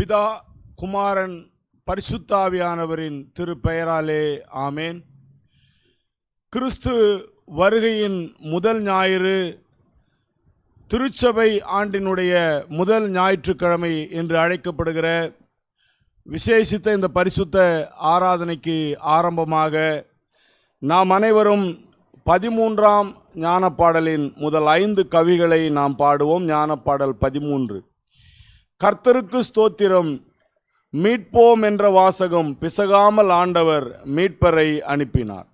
பிதா, குமாரன், பரிசுத்தாவியானவரின் திருப்பெயராலே ஆமேன். கிறிஸ்து வருகையின் முதல் ஞாயிறு திருச்சபை ஆண்டினுடைய முதல் ஞாயிற்றுக்கிழமை என்று அழைக்கப்படுகிற விசேஷித்த இந்த பரிசுத்த ஆராதனைக்கு ஆரம்பமாக நாம் அனைவரும் 13ஆம் ஞானப்பாடலின் முதல் 5 கவிகளை நாம் பாடுவோம். ஞானப்பாடல் 13. கர்த்தருக்கு ஸ்தோத்திரம், மீட்போம் என்ற வாசகம் பிசகாமல் ஆண்டவர் மீட்பரை அனுப்பினார்.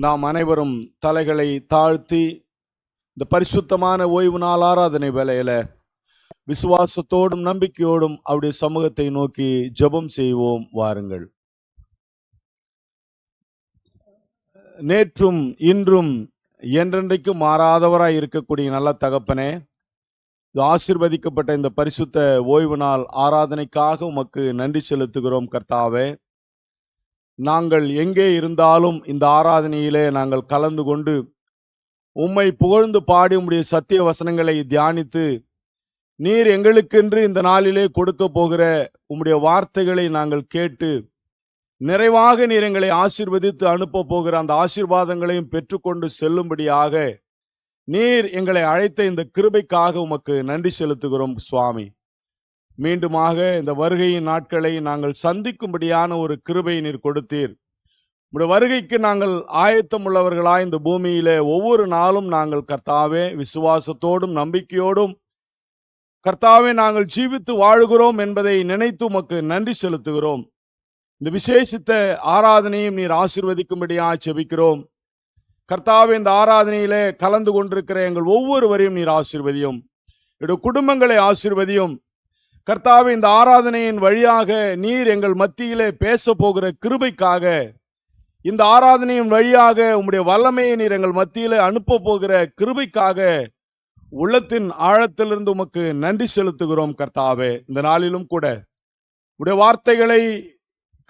நாம் அனைவரும் தலைகளை தாழ்த்தி இந்த பரிசுத்தமான ஓய்வு நாள் ஆராதனை வேளையில விசுவாசத்தோடும் நம்பிக்கையோடும் அவருடைய சமூகத்தை நோக்கி ஜெபம் செய்வோம். வாருங்கள். நேற்றும் இன்றும் என்றென்றைக்கும் மாறாதவராய் இருக்கக்கூடிய நல்ல தகப்பனே, ஆசீர்வதிக்கப்பட்ட இந்த பரிசுத்த ஓய்வு நாள் ஆராதனைக்காக உமக்கு நன்றி செலுத்துகிறோம். கர்த்தாவே, நாங்கள் எங்கே இருந்தாலும் இந்த ஆராதனையிலே நாங்கள் கலந்து கொண்டு உம்மை புகழ்ந்து பாடி உம்முடைய சத்திய வசனங்களை தியானித்து நீர் எங்களுக்கென்று இந்த நாளிலே கொடுக்க போகிற உம்முடைய வார்த்தைகளை நாங்கள் கேட்டு நிறைவாக நீர் எங்களை ஆசீர்வதித்து அனுப்ப போகிற அந்த ஆசீர்வாதங்களையும் பெற்றுக்கொண்டு செல்லும்படியாக நீர் எங்களை அழைத்த இந்த கிருபைக்காக உமக்கு நன்றி செலுத்துகிறோம். சுவாமி, மீண்டுமாக இந்த வருகையின் நாட்களை நாங்கள் சந்திக்கும்படியான ஒரு கிருபையை நீர் கொடுத்தீர். உம்முடைய வருகைக்கு நாங்கள் ஆயத்தம் உள்ளவர்களாய் இந்த பூமியிலே ஒவ்வொரு நாளும் நாங்கள் கர்த்தாவே விசுவாசத்தோடும் நம்பிக்கையோடும் கர்த்தாவே நாங்கள் ஜீவித்து வாழுகிறோம் என்பதை நினைத்து உமக்கு நன்றி செலுத்துகிறோம். இந்த விசேஷித்த ஆராதனையும் நீர் ஆசீர்வதிக்கும்படியாக ஜெபிக்கிறோம். கர்த்தாவே, இந்த ஆராதனையிலே கலந்து கொண்டிருக்கிற எங்கள் ஒவ்வொருவரையும் நீர் ஆசீர்வதியும். என்னுடைய குடும்பங்களை ஆசீர்வதியும். கர்த்தாவே, இந்த ஆராதனையின் வழியாக நீர் எங்கள் மத்தியிலே பேச போகிற கிருபைக்காக, இந்த ஆராதனையின் வழியாக உம்முடைய வல்லமையை நீர் எங்கள் மத்தியிலே அனுப்ப போகிற கிருபைக்காக உள்ளத்தின் ஆழத்திலிருந்து உமக்கு நன்றி செலுத்துகிறோம். கர்த்தாவே, இந்த நாளிலும் கூட உம்முடைய வார்த்தைகளை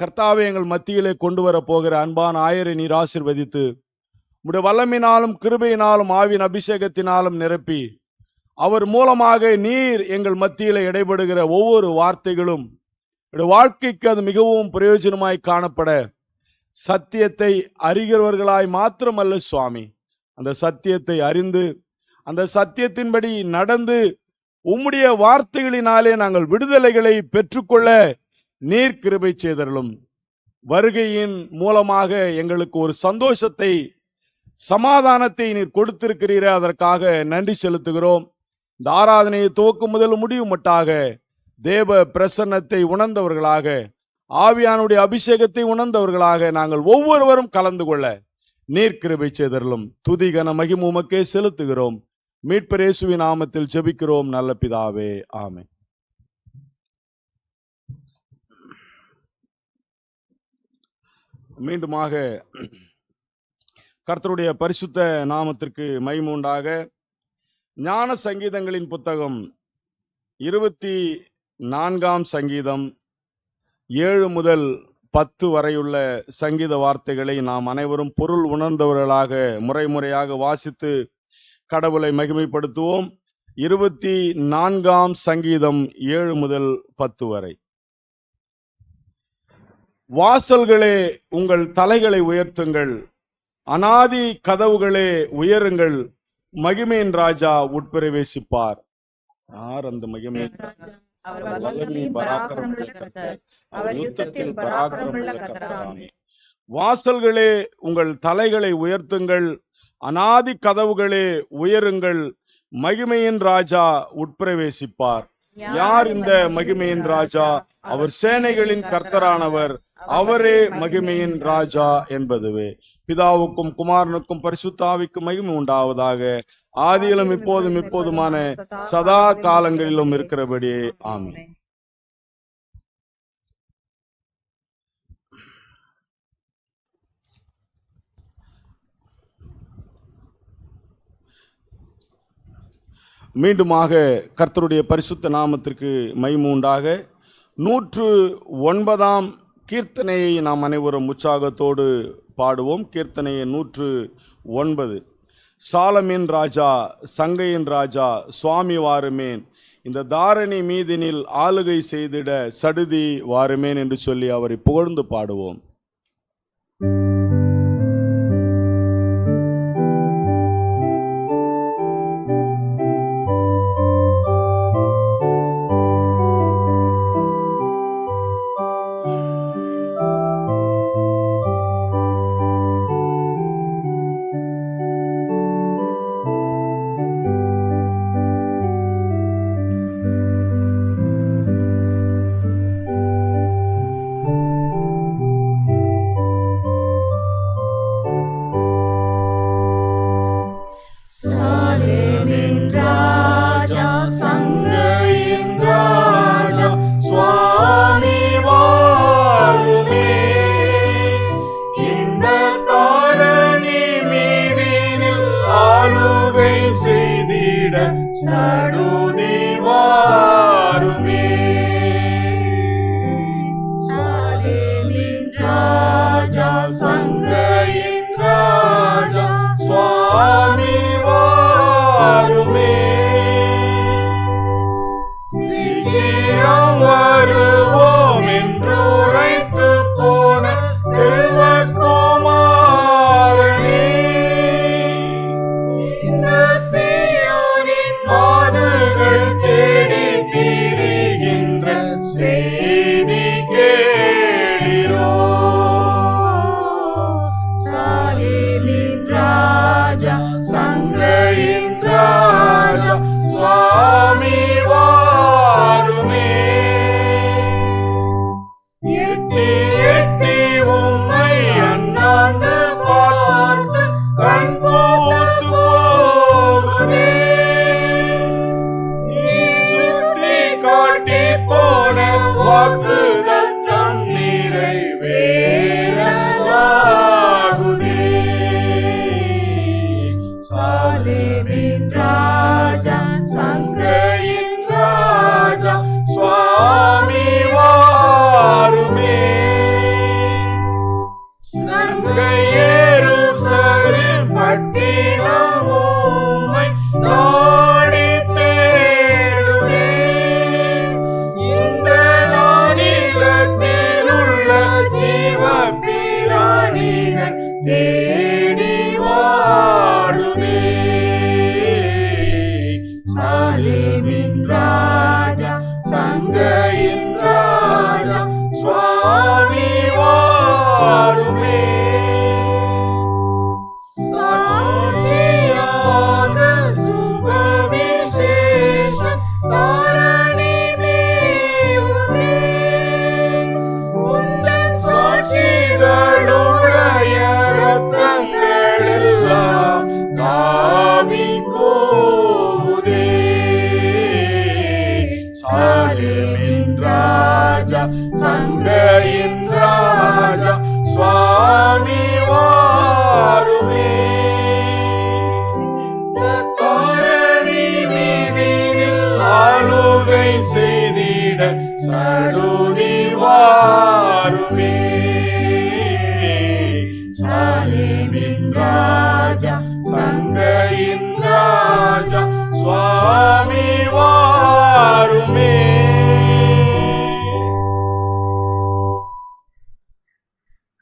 கர்த்தாவே எங்கள் மத்தியிலே கொண்டு வர போகிற அன்பான ஆயரை நீர் ஆசீர்வதித்து உம்முடைய வல்லமையினாலும் கிருபையினாலும் ஆவியின் அபிஷேகத்தினாலும் நிரப்பி அவர் மூலமாக நீர் எங்கள் மத்தியில இடைபடுகிற ஒவ்வொரு வார்த்தைகளும் வாழ்க்கைக்கு அது மிகவும் பிரயோஜனமாய் காணப்பட சத்தியத்தை அறிகிறவர்களாய் மாத்திரமல்ல சுவாமி, அந்த சத்தியத்தை அறிந்து அந்த சத்தியத்தின்படி நடந்து உம்முடைய வார்த்தைகளினாலே நாங்கள் விடுதலைகளை பெற்றுக்கொள்ள நீர் கிருபை செய்தருளும். வருகையின் மூலமாக எங்களுக்கு ஒரு சந்தோஷத்தை, சமாதானத்தை நீர் கொடுத்திருக்கிறீரே, அதற்காக நன்றி செலுத்துகிறோம். இந்த ஆராதனையை துவக்கும் முதல் முடியும் மட்டாக தேவ பிரசன்னத்தை உணர்ந்தவர்களாக, ஆவியானுடைய அபிஷேகத்தை உணர்ந்தவர்களாக நாங்கள் ஒவ்வொருவரும் கலந்து கொள்ள நீர் கிருபை செய்தருளும். துதி கன மகிமை உமக்கே செலுத்துகிறோம். மீட்பர் இயேசுவின் நாமத்தில் ஜெபிக்கிறோம் நல்ல பிதாவே, ஆமென். மீண்டுமாக கர்த்தருடைய பரிசுத்த நாமத்திற்கு மகிமை உண்டாக. ஞான சங்கீதங்களின் புத்தகம் 24ஆம் சங்கீதம் 7 முதல் 10 வரையுள்ள சங்கீத வார்த்தைகளை நாம் அனைவரும் பொருள் உணர்ந்தவர்களாக முறையாக வாசித்து கடவுளை மகிமைப்படுத்துவோம். 24ஆம் சங்கீதம் 7 முதல் 10 வரை. வாசல்களே உங்கள் தலைகளை உயர்த்துங்கள், அநாதி கதவுகளே உயருங்கள், மகிமையின் ராஜா உட்பிரவேசிப்பார். யார் அந்த மகிமை? வாசல்களே உங்கள் தலைகளை உயர்த்துங்கள், அநாதி கதவுகளே உயருங்கள், மகிமையின் ராஜா உட்பிரவேசிப்பார். யார் இந்த மகிமையின் ராஜா? அவர் சேனைகளின் கர்த்தரானவர், அவரே மகிமையின் ராஜா என்பதுவே. பிதாவுக்கும் குமாரனுக்கும் பரிசுத்த ஆவிக்கும் மகிமை உண்டாவதாக, ஆதியிலும் இப்போதும் இப்போதுமான சதா காலங்களிலும் இருக்கிறபடியே, ஆமென். மீண்டுமாக கர்த்தருடைய பரிசுத்த நாமத்திற்கு மகிமை உண்டாக. 109ஆம் கீர்த்தனையை நாம் அனைவரும் உற்சாகத்தோடு பாடுவோம். கீர்த்தனையை 109. சாலமின் ராஜா, சங்கையின் ராஜா, சுவாமி வாருமேன், இந்த தாரணி மீதினில் ஆளுகை செய்திட சடுதி வாருமேன் என்று சொல்லி அவரை புகழ்ந்து பாடுவோம். நாடி தேடுவே இந்த நானே சங்கையின் ராஜா சுவாமி வாருமே. தாரணி மீதினில் ஆளுகை செய்திட சடுதி வாருமே. சாலேமின் ராஜா சங்கையின் ராஜா சுவாமி வாருமே.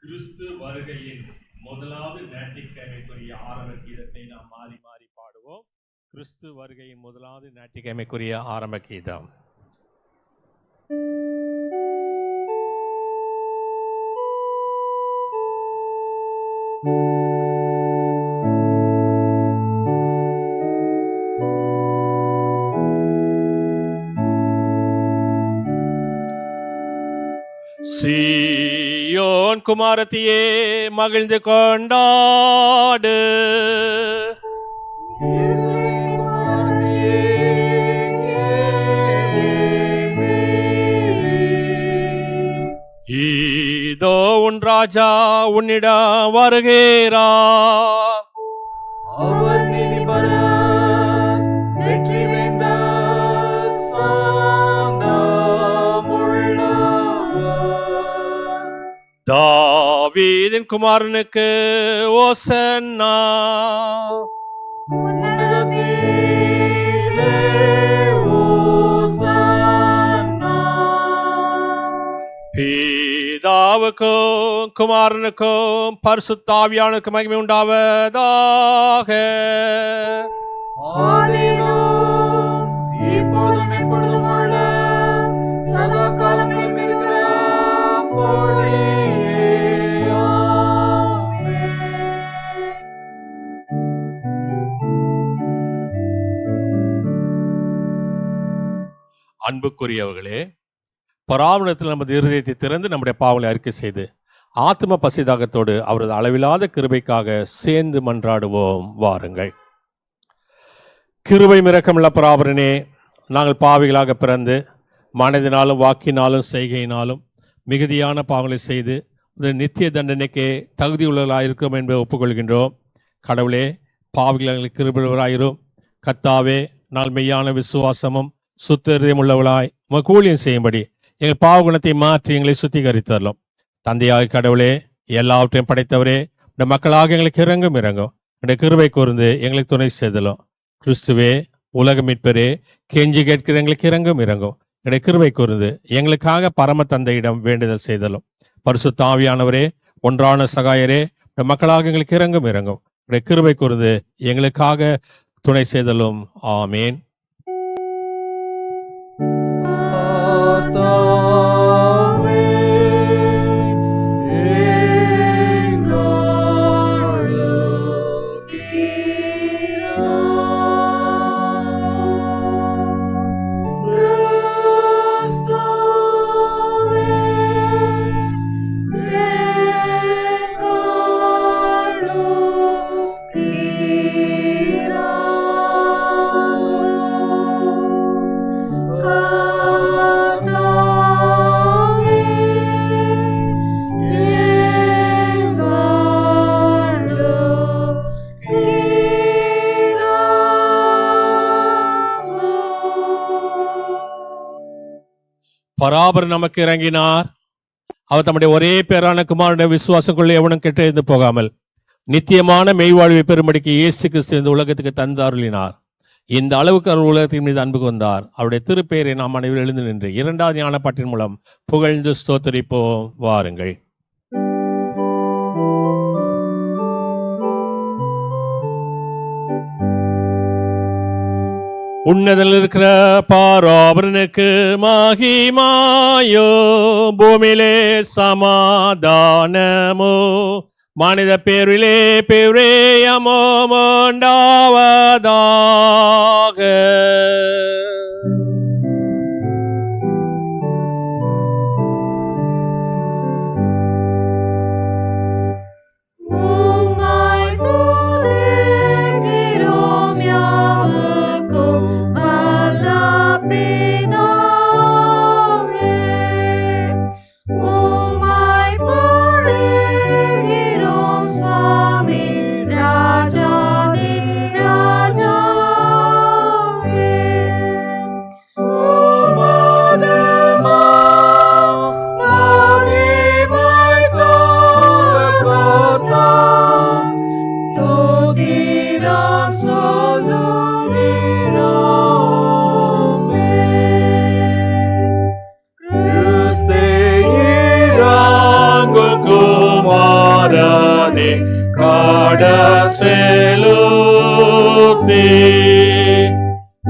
கிறிஸ்து வருகையின் முதலாவது ஞாயிற்றுக்கிழமைக்குரிய ஆரம்ப கீதத்தை நாம் மாறி மாறி பாடுவோம். கிறிஸ்து வருகையின் முதலாவது ஞாயிற்றுக்கிழமைக்குரிய ஆரம்ப கீதம். சீயோன் குமாரத்தியே மகிழ்ந்து கொண்டாடு, இதோ உன் ராஜா உன்னிடம் வருகிறார். அவர் நீதி பெற வெற்றி வேந்த தாவீதின் குமாரனுக்கு ஓசன்னா. பிதாவுக்கும் குமாரனுக்கும் பரிசுத்த ஆவியானுக்கும் மகிமை உண்டாவதாக. இப்போதும் எப்பொழுதும் உள்ள சதா காலங்களிலும் இருக்கிற அன்புக்குரியவர்களே, பராமரிடத்தில் நமது இருதயத்தை திறந்து நம்முடைய பாவங்களை அறிக்கை செய்து ஆத்ம பசிதாகத்தோடு அவரது அளவில்லாத கிருபைக்காக சேர்ந்து மன்றாடுவோம். வாருங்கள். கிருபை இரக்கமுள்ள பராபரனே, நாங்கள் பாவிகளாக பிறந்து மனதினாலும் வாக்கினாலும் செய்கையினாலும் மிகுதியான பாவங்களை செய்து நித்திய தண்டனைக்கே தகுதியுள்ளவர்களாக இருக்கிறோம் என்பதை ஒப்புக்கொள்கின்றோம். கடவுளே, பாவிகளுக்கு கிருபையுள்ளவராயிரும். கர்த்தாவே, நாங்கள் மெய்யான விசுவாசமும் சுத்தரியம் உள்ளவர்களாய் உமக்கு ஊழியம் செய்யும்படி எங்கள் பாவ குணத்தை மாற்றி எங்களை சுத்திகரித்தரலாம். தந்தையாக கடவுளே, எல்லாவற்றையும் படைத்தவரே, இந்த மக்களாக எங்களுக்கு இறங்கும் என்னுடைய கிருபை கூர்ந்து எங்களுக்கு துணை செய்தலும். கிறிஸ்துவே, உலக மீட்பரே, கெஞ்சி கேட்கிற எங்களுக்கு இறங்கும் என்னுடைய கிருபை கூர்ந்து எங்களுக்காக பரம தந்தையிடம் வேண்டுதல் செய்தலும். பரிசுத்த ஆவியானவரே, ஒன்றான சகாயரே, இந்த மக்களாக எங்களுக்கு இறங்கும் என்னுடைய கிருபை கூர்ந்து எங்களுக்காக துணை செய்தலும். ஆமேன். பராபர் நமக்கு இறங்கினார். அவர் தம்முடைய ஒரே பேரான குமாரனுடைய விசுவாசம் கொள்ள எவனும் கெட்டெழுந்து போகாமல் நித்தியமான மெய்வாழ்வை பெறும்படிக்கு இயேசு கிறிஸ்து இந்த உலகத்துக்கு தந்து அருளினார். இந்த அளவுக்கு அவர் உலகத்தின் மீது அன்பு கொண்டார். அவருடைய திருப்பெயரை நாம் அனைவரும் எழுந்து நின்று இரண்டாவது ஞானப்பாட்டின் மூலம் புகழ்ந்து ஸ்தோத்தரிப்போம். வாருங்கள். உன்னதில் இருக்கிற பராபரனுக்கு மகிமாயோ, பூமியிலே சமாதானமோ, மனித பேரிலே பேரேயமோ உண்டாவதாக.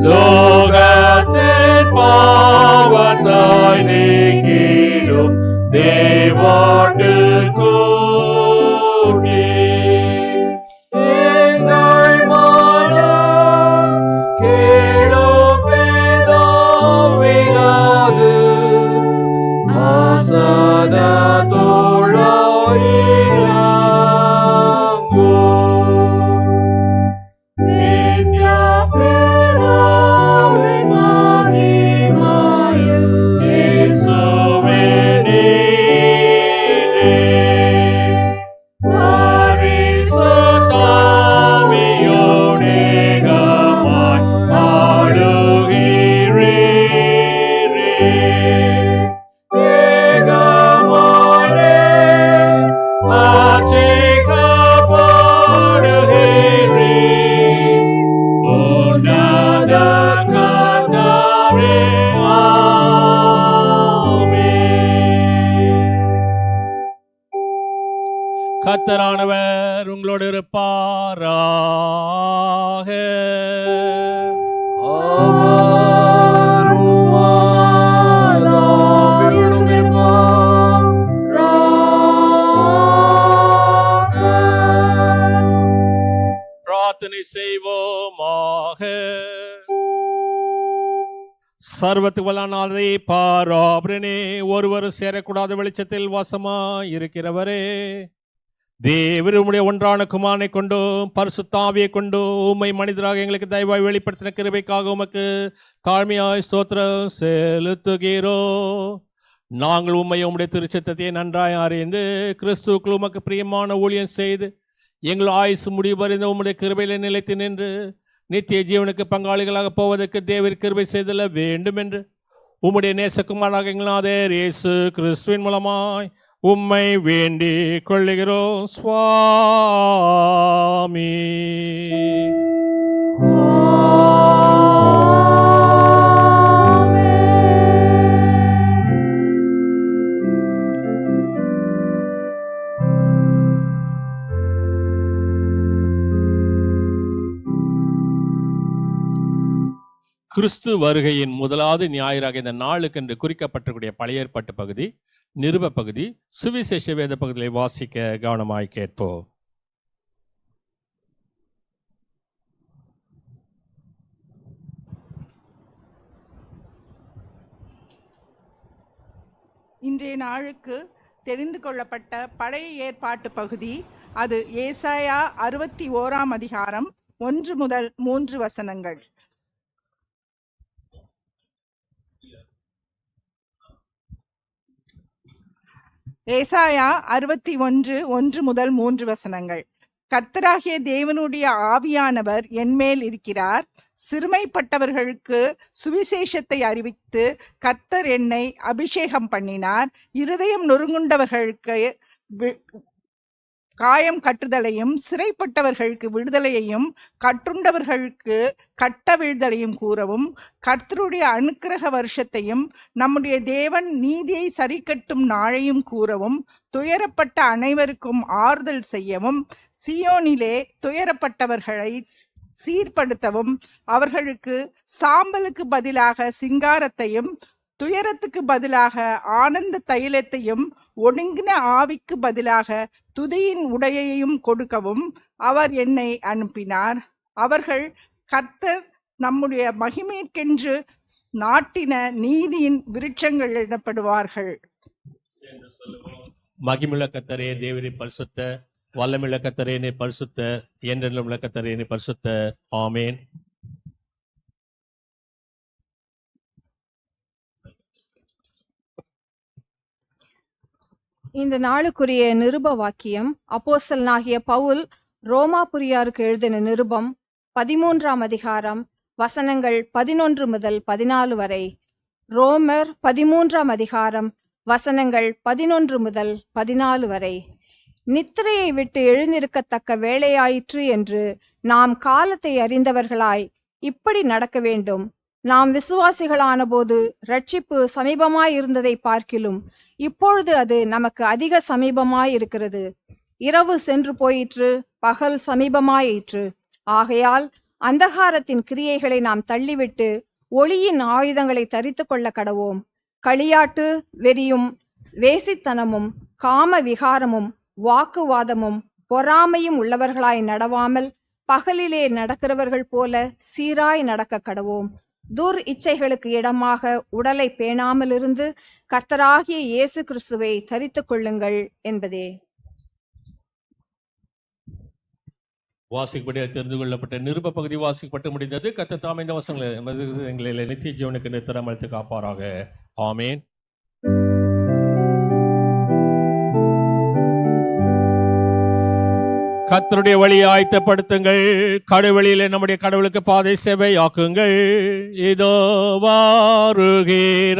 லோகத்தின் பாவத்தை நீக்கிடும் தேவாட்டு கூட்டி எங்கள் மனம் கேளும் பிதாவினது ஆசனத்தோளாயிரங்கும். நித்ய பிதாவின் மகிமையில் இயேசுவே நீரே பரிசுத்த ஆவியோடேகமாய் ஆளுகிறீரே. ஏகமானே ஆட்சிக்கப்படுகிறீர். உன்னத கர்த்தாவே, ஆமென். கர்த்தரானவர் உங்களோடு இருப்பாராக. அவர் உம்மாதாவியோடும் இருப்பாராக. பிரார்த்தனை செய்வோமாக. சர்வத்துக்கு வல்லானாரே பாராபரனே, ஒருவரும் சேரக்கூடாத வெளிச்சத்தில் வாசமாய் இருக்கிறவரே, தேவர் உம்முடைய ஒன்றான குமாரனை கொண்டோ பரிசுத்தாவியை கொண்டோ உம்மை மனிதராக எங்களுக்கு தயவாய் வெளிப்படுத்தின கிருபைக்காக உமக்கு தாழ்மையாய் ஸ்தோத்திரம் செலுத்துகிறோ. நாங்கள் உம்மை உம்முடைய திருச்சத்தத்தை நன்றாய் அறிந்து கிறிஸ்துவுக்குள் உமக்கு பிரியமான ஊழியம் செய்து எங்கள் ஆயுசு முடிவு வரைந்த உம்முடைய கிருபையில நிலைத்து நின்று நித்திய ஜீவனுக்கு பங்காளிகளாக போவதற்கு தேவர் கிருபை செய்தல வேண்டும் என்று உம்முடைய நேசகுமாராக எங்களாதேர் இயேசு கிறிஸ்துவின் மூலமாய் உம்மை வேண்டிக் கொள்ளுகிறோம் சுவாமி. கிறிஸ்து வருகையின் முதலாவது ஞாயிறாக இந்த நாளுக்கென்று குறிக்கப்பட்டிருக்கூடிய பழைய ஏற்பாட்டு பகுதி, நிருப பகுதி, சுவிசேஷ வேத பகுதியை வாசிக்க கவனமாய் கேட்போம். இன்றைய நாளுக்கு தெரிந்து கொள்ளப்பட்ட பழைய ஏற்பாட்டு பகுதி, அது ஏசாயா 61 அதிகாரம் 1 முதல் 3 வசனங்கள். ஏசாயா 61 1 முதல் 3 வசனங்கள். கர்த்தராகிய தேவனுடைய ஆவியானவர் என்மேல் இருக்கிறார். சிறுமைப்பட்டவர்களுக்கு சுவிசேஷத்தை அறிவித்து கர்த்தர் என்னை அபிஷேகம் பண்ணினார். இருதயம் நொறுங்குண்டவர்களுக்கு காயம் கட்டுதலையும், சிறைப்பட்டவர்களுக்கு விடுதலையையும், கட்டுண்டவர்களுக்கு கட்டவிழ்தலையும் கூறவும், கர்த்தருடைய அனுக்கிரக வருஷத்தையும் நம்முடைய தேவன் நீதியை சரிக்கட்டும் நாளையும் கூறவும், துயரப்பட்ட அனைவருக்கும் ஆறுதல் செய்யவும், சியோனிலே துயரப்பட்டவர்களை சீர்படுத்தவும், அவர்களுக்கு சாம்பலுக்கு பதிலாக சிங்காரத்தையும், துயரத்துக்கு பதிலாக ஆனந்த தைலத்தையும், ஒடுங்கின ஆவிக்கு பதிலாக துதியின் உடையையும் கொடுக்கவும் அவர் என்னை அனுப்பினார். அவர்கள் கர்த்தர் நம்முடைய மகிமைக்கென்று நாட்டின நீதியின் விருட்சங்கள் எனப்படுவார்கள். மகிமுள்ள கர்த்தரே தேவரே பரிசுத்த, வல்லமுள்ள கர்த்தரே நீர் பரிசுத்த, என்றென்றும் உள்ள கர்த்தரே நீர் பரிசுத்த. ஆமென். இந்த நாளுக்குரிய நிருப வாக்கியம் அப்போஸ்தலனாகிய பவுல் ரோமாபுரியாருக்கு எழுதின நிருபம் 13 அதிகாரம் வசனங்கள் 11 முதல் 14 வரை. ரோமர் 13 அதிகாரம் வசனங்கள் 11 முதல் 14 வரை. நித்திரையை விட்டு எழுந்திருக்கத்தக்க வேளையாயிற்று என்று நாம் காலத்தை அறிந்தவர்களாய் இப்படி நடக்க வேண்டும். நாம் விசுவாசிகளான போது ரட்சிப்பு சமீபமாயிருந்ததை பார்க்கிலும் இப்பொழுது அது நமக்கு அதிக சமீபமாயிருக்கிறது. இரவு சென்று போயிற்று, பகல் சமீபமாயிற்று. ஆகையால் அந்தகாரத்தின் கிரியைகளை நாம் தள்ளிவிட்டு ஒளியின் ஆயுதங்களை தரித்து கொள்ள கடவோம். களியாட்டு வெறியும் வேசித்தனமும் காம விகாரமும் வாக்குவாதமும் பொறாமையும் உள்ளவர்களாய் நடவாமல் பகலிலே நடக்கிறவர்கள் போல சீராய் நடக்க கடவோம். துர் இச்சைகளுக்கு இடமாக உடலை பேணாமலிருந்து கர்த்தராகிய இயேசு கிறிஸ்துவை தரித்துக் கொள்ளுங்கள் என்பதே. வாசிக்கப்படி தெரிந்து கொள்ளப்பட்ட நிருப பகுதி வாசிக்கப்பட்டு முடிந்தது. கர்த்தர் தாமே இந்த வசனங்களை நித்திய ஜீவனுக்கு நித்திரமளித்து காப்பாராக. ஆமேன். கர்த்தருடைய வழியை ஆயத்தப்படுத்துங்கள், கடவுளிலே நம்முடைய கடவுளுக்கு பாதை சேவையாக்குங்கள். இதோ வாருகிறார்.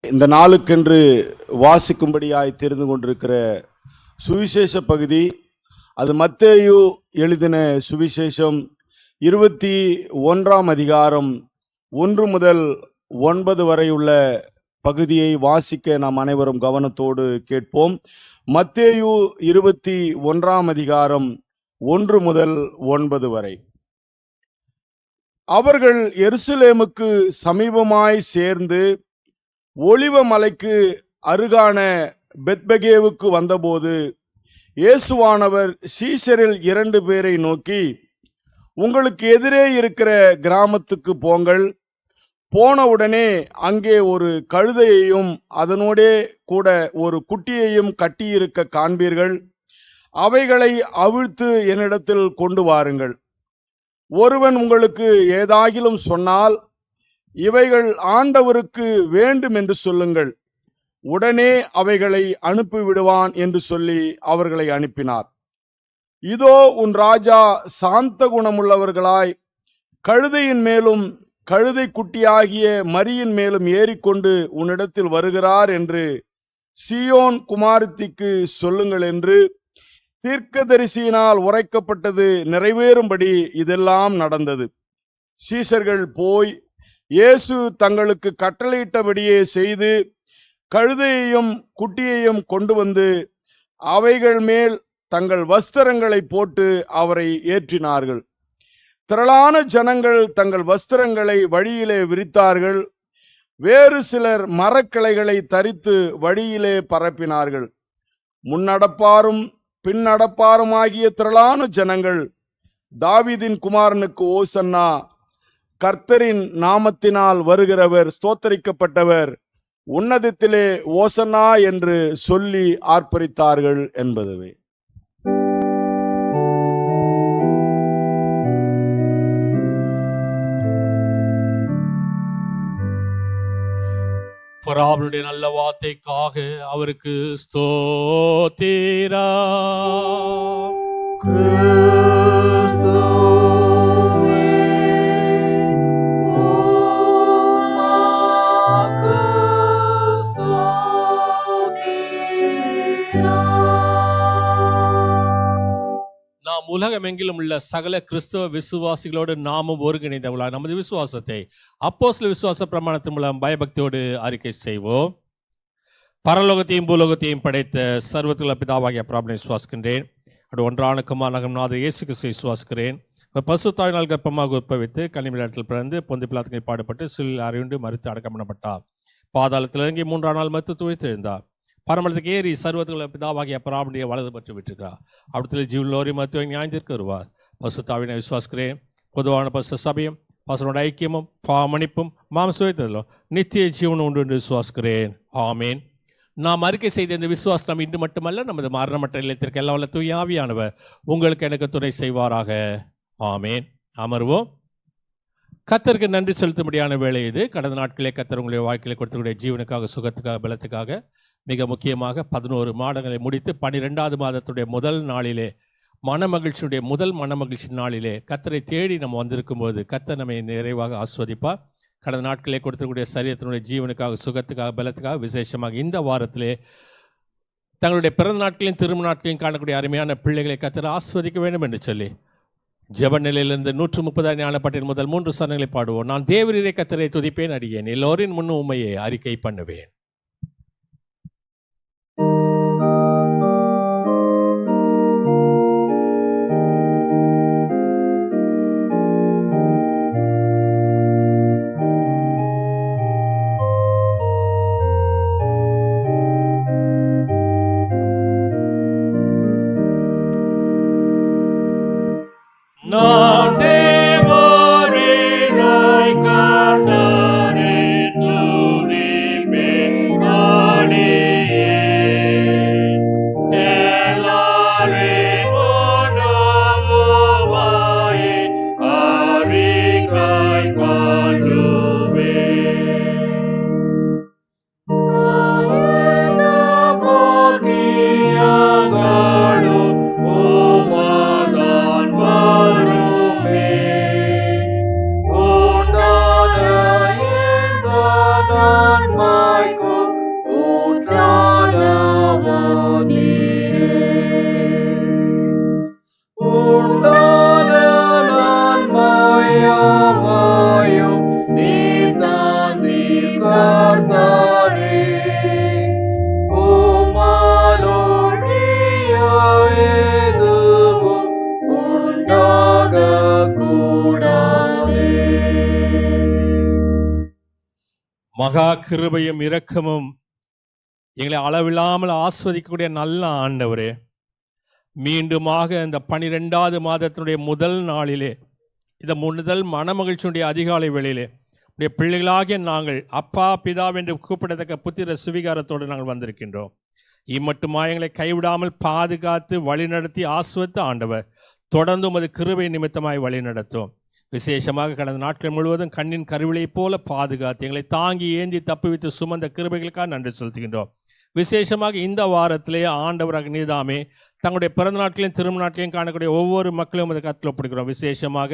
இந்த நாளுக்கென்று வாசிக்கும்படியாய் தெரிந்து கொண்டிருக்கிற சுவிசேஷ பகுதி, அது மத்தேயு எழுதின சுவிசேஷம் 21ஆம் அதிகாரம் 1 முதல் 9 வரை உள்ள பகுதியை வாசிக்க நாம் அனைவரும் கவனத்தோடு கேட்போம். மத்தேயு 21ஆம் அதிகாரம் 1 முதல் 9 வரை. அவர்கள் எருசலேமுக்கு சமீபமாய் சேர்ந்து ஒலிவ மலைக்கு அருகான பெத்பகேவுக்கு வந்தபோது இயேசுவானவர் சீஷரில் 2 பேரை நோக்கி, உங்களுக்கு எதிரே இருக்கிற கிராமத்துக்கு போங்கள். போனவுடனே அங்கே ஒரு கழுதையையும் அதனோடே கூட ஒரு குட்டியையும் கட்டியிருக்க காண்பீர்கள். அவைகளை அவிழ்த்து என்னிடத்தில் கொண்டு வாருங்கள். ஒருவன் உங்களுக்கு ஏதாகிலும் சொன்னால், இவைகள் ஆண்டவருக்கு வேண்டும் என்று சொல்லுங்கள், உடனே அவைகளை அனுப்பிவிடுவான் என்று சொல்லி அவர்களை அனுப்பினார். இதோ உன் ராஜா சாந்த குணமுள்ளவர்களாய் கழுதையின் மேலும் கழுதை குட்டியாகிய மரியின் மேலும் ஏறிக்கொண்டு உன்னிடத்தில் வருகிறார் என்று சீயோன் குமாரத்திக்கு சொல்லுங்கள் என்று தீர்க்கதரிசியினால் உரைக்கப்பட்டது நிறைவேறும்படி இதெல்லாம் நடந்தது. சீஷர்கள் போய் இயேசு தங்களுக்கு கட்டளையிட்டபடியே செய்து கழுதையையும் குட்டியையும் கொண்டு வந்து அவைகள் மேல் தங்கள் வஸ்திரங்களை போட்டு அவரை ஏற்றினார்கள். திரளான ஜனங்கள் தங்கள் வஸ்திரங்களை வழியிலே விரித்தார்கள். வேறு சிலர் மரக்கிளைகளை தரித்து வழியிலே பரப்பினார்கள். முன்னடப்பாரும் பின்னடப்பாருமாகிய திரளான ஜனங்கள், தாவீதின் குமாரனுக்கு ஓசன்னா, கர்த்தரின் நாமத்தினால் வருகிறவர் ஸ்தோத்தரிக்கப்பட்டவர், உன்னதத்திலே ஓசன்னா என்று சொல்லி ஆர்ப்பரித்தார்கள் என்பதுவே. அவருடைய நல்ல வார்த்தைக்காக அவருக்கு ஸ்தோத்திரம். நாம் உலகமெங்கிலும் உள்ள சகல கிறிஸ்தவ விசுவாசிகளோடு நாமும் ஒருங்கிணைந்தவளா நமது விசுவாசத்தை அப்போஸ்தல விசுவாச பிரமாணத்தின் மூலம் பயபக்தியோடு அறிக்கை செய்வோம். பரலோகத்தையும் பூலோகத்தையும் படைத்த சர்வத்துள்ள பிதாவாகிய பிராபனை விசுவாசிக்கின்றேன். அது ஒன்றான குமாரனாகும் நாத இயேசு கிறிஸ்துவை விசுவாசிக்கிறேன். பசுத்தாவினால் கர்ப்பமாக உற்பவித்து கன்னிமரியாத்தில் பிறந்து பொந்து பிலாத்துக்கு பாடுபட்டு சிலுவையில் அறையுண்டு மரித்து அடக்கம் பண்ணப்பட்டார். பாதாளத்தில் இறங்கி 3ஆம் நாள் மரித்து துவைத்து எழுந்தார். பரமளத்துக்கு ஏறி சர்வத்துள்ள பிதாவாகிய பிராபனுடைய வலது பற்றி விட்டுருக்கிறார். அவடத்தில் ஜீவனோரி மருத்துவ நியாயத்திற்கு வருவார். பசுத்தாவினை விசுவாசிக்கிறேன். பொதுவான பசு சபையும் பசுனோட ஐக்கியமும் பாமணிப்பும் மாம்சுவைத்ததிலும் நித்திய ஜீவனம் உண்டு என்று விசுவாசிக்கிறேன். ஆமேன். நாம் அறிக்கை செய்த இந்த விசுவாசம் இன்று மட்டுமல்ல, நமது மரணமற்ற இல்லத்திற்கு எல்லாம் வல்ல தூய ஆவியானவர் உங்களுக்கு எனக்கு துணை செய்வாராக. ஆமேன். அமர்வோம். கர்த்தருக்கு நன்றி செலுத்தும்படியான வேலை இது. கடந்த நாட்களே கர்த்தர் உங்களுடைய வாழ்க்கையில் கொடுத்தக்கூடிய ஜீவனுக்காக, சுகத்துக்காக, பலத்துக்காக, மிக முக்கியமாக 11 மாதங்களை முடித்து 12வது மாதத்துடைய முதல் நாளிலே, மனமகிழ்ச்சியுடைய முதல் மனமகிழ்ச்சி நாளிலே கர்த்தரை தேடி நம்ம வந்திருக்கும் போது கர்த்தர் நம்மை நிறைவாக ஆஸ்வதிப்பார். கடந்த நாட்களே கொடுத்தக்கூடிய சரீரத்தினுடைய ஜீவனுக்காக, சுகத்துக்காக, பலத்துக்காக, விசேஷமாக இந்த வாரத்திலே தங்களுடைய பிறந்த நாட்களையும் திருமண நாட்களையும் காணக்கூடிய அருமையான பிள்ளைகளை கர்த்தர் ஆஸ்வதிக்க வேண்டும் என்று சொல்லி ஜெப நிலையிலிருந்து 130 ஞானப்பாட்டின் முதல் 3 சரணங்களை பாடுவோம். நான் தேவரீரை கர்த்தரை துதிப்பேன், அடியேன் எல்லோரின் முன்னும் உம்மையை அறிக்கை பண்ணுவேன். நான் தேவரீரை கர்த்தரை துதிப்பேன், அடியேன் எல்லாரின் முன்னும் உம்மையை அறிக்கை பண்ணுவேன். பாக்கியங்களும் உமதான் வருமே, உண்டான இந்த நன்மைக்கும் ஊற்றானவர் நீரே. உண்டான நன்மையாவையும் நீர் தந்தீர் கர்த்தரே, உம்மாலொழிய எதுவும் உண்டாகக்கூடாதே. மகா கிருபையும் இரக்கமும் எங்களை அளவில்லாமல் ஆஸ்வதிக்கக்கூடிய நல்ல ஆண்டவரே, மீண்டுமாக இந்த 12வது மாதத்தினுடைய முதல் நாளிலே, இந்த முதல் மனமகிழ்ச்சியுடைய அதிகாலை வேளையிலே உடைய பிள்ளைகளாகிய நாங்கள் அப்பா பிதா என்று கூப்பிடத்தக்க புத்திர சுவிகாரத்தோடு நாங்கள் வந்திருக்கின்றோம். இம்மட்டுமா எங்களை கைவிடாமல் பாதுகாத்து வழிநடத்தி ஆஸ்வதித்த ஆண்டவர் தொடர்ந்து உமது கிருபை நிமித்தமாய் வழிநடத்தும். விசேஷமாக கடந்த நாட்கள் முழுவதும் கண்ணின் கருவிலைப் போல பாதுகாத்து எங்களை தாங்கி ஏந்தி தப்புவித்து சுமந்த கிருபைகளுக்காக நன்றி செலுத்துகின்றோம். விசேஷமாக இந்த வாரத்திலே ஆண்டவராக நீதாமே தங்களுடைய பிறந்த நாட்களையும் திருமண நாட்களையும் காணக்கூடிய ஒவ்வொரு மக்களையும் உமது கரத்தில் ஒப்புக்கொடுக்கிறோம். விசேஷமாக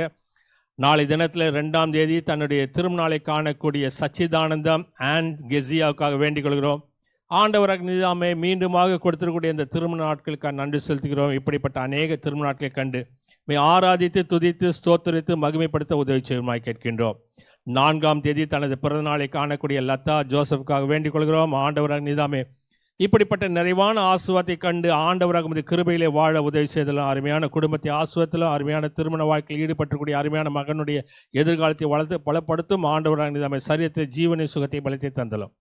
நாளை தினத்தில் 2ஆம் தேதி தன்னுடைய திருநாளை காணக்கூடிய சச்சிதானந்தம் அண்ட் கெசியாவுக்காக வேண்டிக் கொள்கிறோம். ஆண்டவராக நீதாமே மீண்டுமாக கொடுத்திருக்கக்கூடிய இந்த திருமண நாட்களுக்காக நன்றி செலுத்துகிறோம். இப்படிப்பட்ட அநேக திருமண நாட்களை கண்டு ஆராதித்து துதித்து ஸ்தோத்திரித்து மகிமைப்படுத்த உதவி செய்யுமாய் கேட்கின்றோம். 4ஆம் தேதி தனது பிறந்த நாளை காணக்கூடிய லதா ஜோசப்புக்காக வேண்டிக் கொள்கிறோம். ஆண்டவராக நீதாமே இப்படிப்பட்ட நிறைவான ஆசுவாத்தை கண்டு ஆண்டவராக உமது கிருபையிலே வாழ உதவி செய்தலும், அருமையான குடும்பத்தை ஆசுவத்திலும், அருமையான திருமண வாழ்க்கையில் ஈடுபட்டக்கூடிய அருமையான மகனுடைய எதிர்காலத்தை வளர்த்து பலப்படுத்தும். ஆண்டவராக நீதாமே சரீரத்தில் ஜீவனை சுகத்தை பலத்தை தந்தலும்.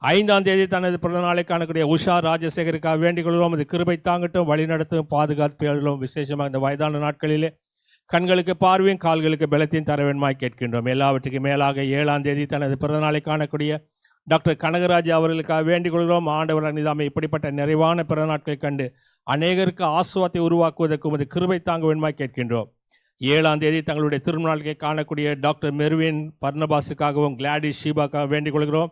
5ஆம் தேதி தனது பிறந்த நாளை காணக்கூடிய உஷா ராஜசேகருக்காக வேண்டிக் கொள்கிறோம். அது கிருபை தாங்கட்டும், வழிநடத்தும், பாதுகாப்புகளும். விசேஷமாக இந்த வயதான நாட்களிலே கண்களுக்கு பார்வையும் கால்களுக்கு பலத்தையும் தர வேண்டுமாய் கேட்கின்றோம். எல்லாவற்றுக்கும் மேலாக 7ஆம் தேதி தனது பிறந்த நாளை காணக்கூடிய டாக்டர் கனகராஜ் அவர்களுக்காக வேண்டிக் கொள்கிறோம். ஆண்டவராக நீதாமே இப்படிப்பட்ட நிறைவான பிறந்த நாட்களை கண்டு அநேகருக்கு ஆசுவாத்தை உருவாக்குவதற்கு உமது கிருபை தாங்க வேண்டுமாய் கேட்கின்றோம். 7ஆம் தேதி தங்களுடைய திருநாளை காணக்கூடிய டாக்டர் மெர்வின் பர்னபாஸுக்காகவும் கிளாடிஸ் ஷீபாக்காக வேண்டிக் கொள்கிறோம்.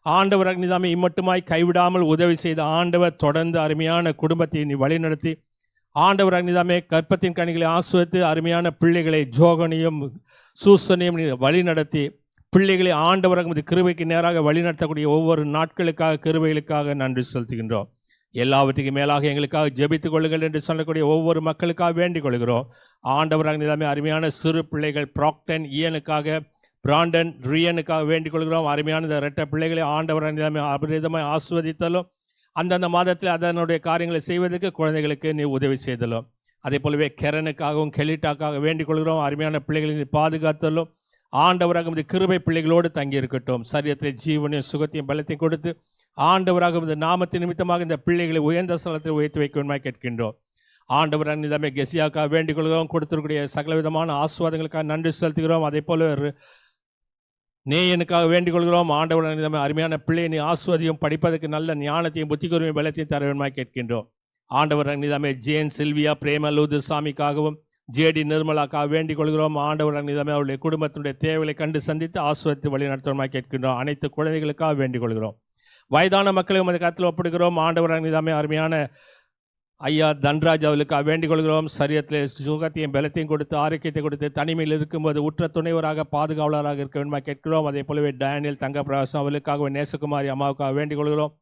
ஆண்டவராக நீதாமே இம்மட்டுமாய் கைவிடாமல் உதவி செய்த ஆண்டவர் தொடர்ந்து அருமையான குடும்பத்தை நீ வழிநடத்தி ஆண்டவராக நீதாமே கற்பத்தின் கனிகளை ஆசுவத்து அருமையான பிள்ளைகளை ஜோகனையும் சூசனையும் நீ வழிநடத்தி பிள்ளைகளை ஆண்டவராக இந்த கிருபைக்கு நேராக வழிநடத்தக்கூடிய ஒவ்வொரு நாட்களுக்காக கிருபைகளுக்காக நன்றி செலுத்துகின்றோம். எல்லாவற்றுக்கும் மேலாக எங்களுக்காக ஜெபித்துக் கொள்ளுங்கள் என்று சொல்லக்கூடிய ஒவ்வொரு மக்களுக்காக வேண்டிக் கொள்கிறோம். ஆண்டவராக நீதாமே அருமையான சிறு பிள்ளைகள் ப்ராக்டன் இயனுக்காக, பிராண்டன் ரியனுக்காக வேண்டிக் கொள்கிறோம். அருமையான இந்த இரட்டை பிள்ளைகளை ஆண்டவராக நீதாமே அபரிதமாய் ஆஸ்வதித்தலும், அந்தந்த மாதத்தில் அதனுடைய காரியங்களை செய்வதற்கு குழந்தைகளுக்கு நீ உதவி செய்தலும். அதே போலவே கெரனுக்காகவும் கெலிட்டாக்காக வேண்டிக் கொள்கிறோம். அருமையான பிள்ளைகளை நீ பாதுகாத்தலும். ஆண்டவராக இந்த கிருபை பிள்ளைகளோடு தங்கியிருக்கட்டும். சரீரத்தில் ஜீவனையும் சுகத்தையும் பலத்தையும் கொடுத்து ஆண்டவராக இந்த நாமத்தின் நிமித்தமாக இந்த பிள்ளைகளை உயர்ந்த ஸ்தலத்தில் உயர்த்தி வைக்கணுமாய் கேட்கின்றோம். ஆண்டவராக நீதாமே கெசியாக்காக வேண்டிக் கொள்கிறோம். கொடுத்திருக்கூடிய சகலவிதமான ஆசீர்வாதங்களுக்காக நன்றி செலுத்துகிறோம். அதே போல நேயனுக்காக வேண்டிக் கொள்கிறோம். ஆண்டவராக நீதாமே அருமையான பிள்ளையை நீ ஆஸ்வதியும், படிப்பதற்கு நல்ல ஞானத்தையும் புத்திகூர்மையும் பலத்தையும் தர வேண்டுமாய் கேட்கின்றோம். ஆண்டவராக நீதாமே ஜேன் சில்வியா பிரேமலூது சாமிக்காகவும் ஜேடி நிர்மலாக்காக வேண்டிக் கொள்கிறோம். ஆண்டவராக நீதாமே அவருடைய குடும்பத்தினுடைய தேவைகளை கண்டு சந்தித்து ஆஸ்வதித்து வழி நடத்துவமாய் கேட்கின்றோம். அனைத்து குழந்தைகளுக்காக வேண்டிக் கொள்கிறோம். வயதான மக்களையும் அந்த கருத்தில் ஒப்பிடுகிறோம். ஆண்டவராக நீதாமே அருமையான ஐயா தன்ராஜ் அவர்களுக்காக வேண்டிக் கொள்கிறோம். சரீரத்தில் சுகத்தையும் பலத்தையும் கொடுத்து ஆரோக்கியத்தை கொடுத்து தனிமையில் இருக்கும்போது உற்ற துணைவராக பாதுகாவலராக இருக்க வேண்டுமா கேட்கிறோம். அதே போலவே டேனியல் தங்க பிரகாசம் அவர்களுக்காக நேசகுமாரி அம்மாவுக்காக வேண்டிக் கொள்கிறோம்.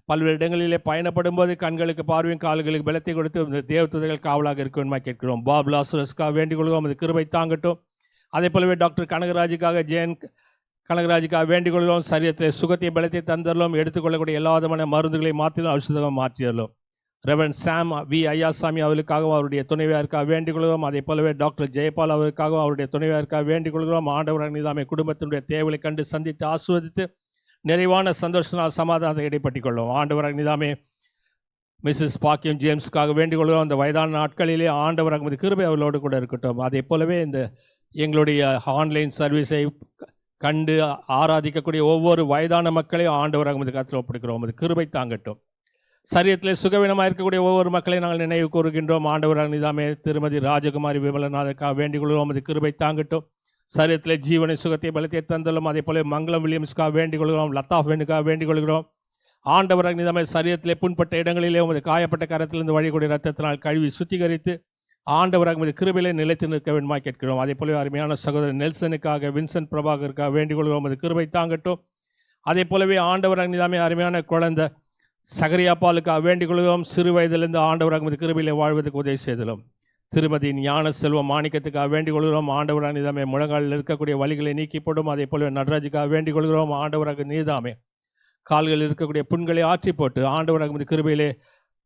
பல்வேறு இடங்களிலே பயணப்படும் போது கண்களுக்கு பார்வையும் கால்களுக்கு பலத்தை கொடுத்து இந்த தேவதூதர்கள் காவலாக இருக்க வேண்டுமா கேட்கிறோம். பாப் லாசரஸ்க்காக வேண்டிக் கொள்கிறோம், அது கிருபை தாங்கட்டும். அதே போலவே டாக்டர் கனகராஜுக்காக ஜெயன் கனகராஜுக்காக வேண்டிக் கொள்கிறோம். சரீரத்தில் சுகத்தை பலத்தை தந்தரலும், எடுத்துக்கொள்ளக்கூடிய எல்லா விதமான மருந்துகளை மாற்றிலும் ஔஷதமாக மாற்றியறலும். ரெவரன் சாம் வி ஐயாசாமி அவர்களுக்காகவும் அவருடைய துணைவியாருக்காக வேண்டிக் கொள்கிறோம். அதே போலவே டாக்டர் ஜெயபால் அவருக்காகவும் அவருடைய துணைவியாருக்காக வேண்டிக் கொள்கிறோம். ஆண்டவர் நிதாமை குடும்பத்தினுடைய தேவைகளை கண்டு சந்தித்து ஆஸ்வதித்து நிறைவான சந்தோஷனால் சமாதானத்தை இடைப்பட்டுக் கொள்ளும். ஆண்டவர் நிதாமே மிஸ்ஸஸ் பாக்கியம் ஜேம்ஸுக்காக வேண்டிக் கொள்கிறோம். அந்த வயதான நாட்களிலே ஆண்டவர் அகமது கிருபை அவர்களோடு கூட இருக்கட்டும். அதே போலவே இந்த எங்களுடைய ஆன்லைன் சர்வீஸை கண்டு ஆராதிக்கக்கூடிய ஒவ்வொரு வயதான மக்களையும் ஆண்டவர் அகமது கருத்தில் ஒப்படைக்கிறோம். அது கிருபை தாங்கட்டும். சரீரத்தில் சுகவீனமாக இருக்கக்கூடிய ஒவ்வொரு மக்களையும் நாங்கள் நினைவு கூறுகின்றோம். ஆண்டவர் நிதாமே திருமதி ராஜகுமாரி விமலநாதற்காக வேண்டிக் கொள்கிறோம். அது கிருபை தாங்கட்டும். சரீரத்தில் ஜீவனை சுகத்தை பலத்தை தந்தலும். அதே போல மங்களம் வில்லியம்ஸ்க்காக வேண்டிக் கொள்கிறோம். லத்தாஃப் வேணுக்காக வேண்டிக் கொள்கிறோம். ஆண்டவர் நிதாமே சரீரத்திலே புண்பட்ட இடங்களிலே உமது காயப்பட்ட கரத்திலிருந்து வழிக்கூடிய ரத்தத்தினால் கழுவி சுத்திகரித்து ஆண்டவர் அகமது கிருபையிலே நிலைத்து நிற்க வேண்டுமா கேட்கிறோம். அதே போல அருமையான சகோதரர் நெல்சனுக்காக வின்சென்ட் பிரபாகருக்காக வேண்டிக் கொள்கிறோம். அது கிருபை தாங்கட்டும். அதே போலவே ஆண்டவர் நிதாமே அருமையான குழந்தை சகரியா பாலுக்காக வேண்டிக் கொள்கிறோம். சிறு வயதிலிருந்து ஆண்டவர் அகமது கிருபையிலே வாழ்வதற்கு உதவி செய்தலும். திருமதி ஞான செல்வம் மாணிக்கத்துக்காக வேண்டிக் கொள்கிறோம். ஆண்டவர் நீதாமே முழங்காலில் இருக்கக்கூடிய வலிகளை நீக்கி போடும். அதே போல நட்ராஜுக்காக வேண்டிக் கொள்கிறோம். ஆண்டவராக நீதாமே கால்களில் இருக்கக்கூடிய புண்களை ஆற்றி போட்டு ஆண்டவர் அகமது கிருபையிலே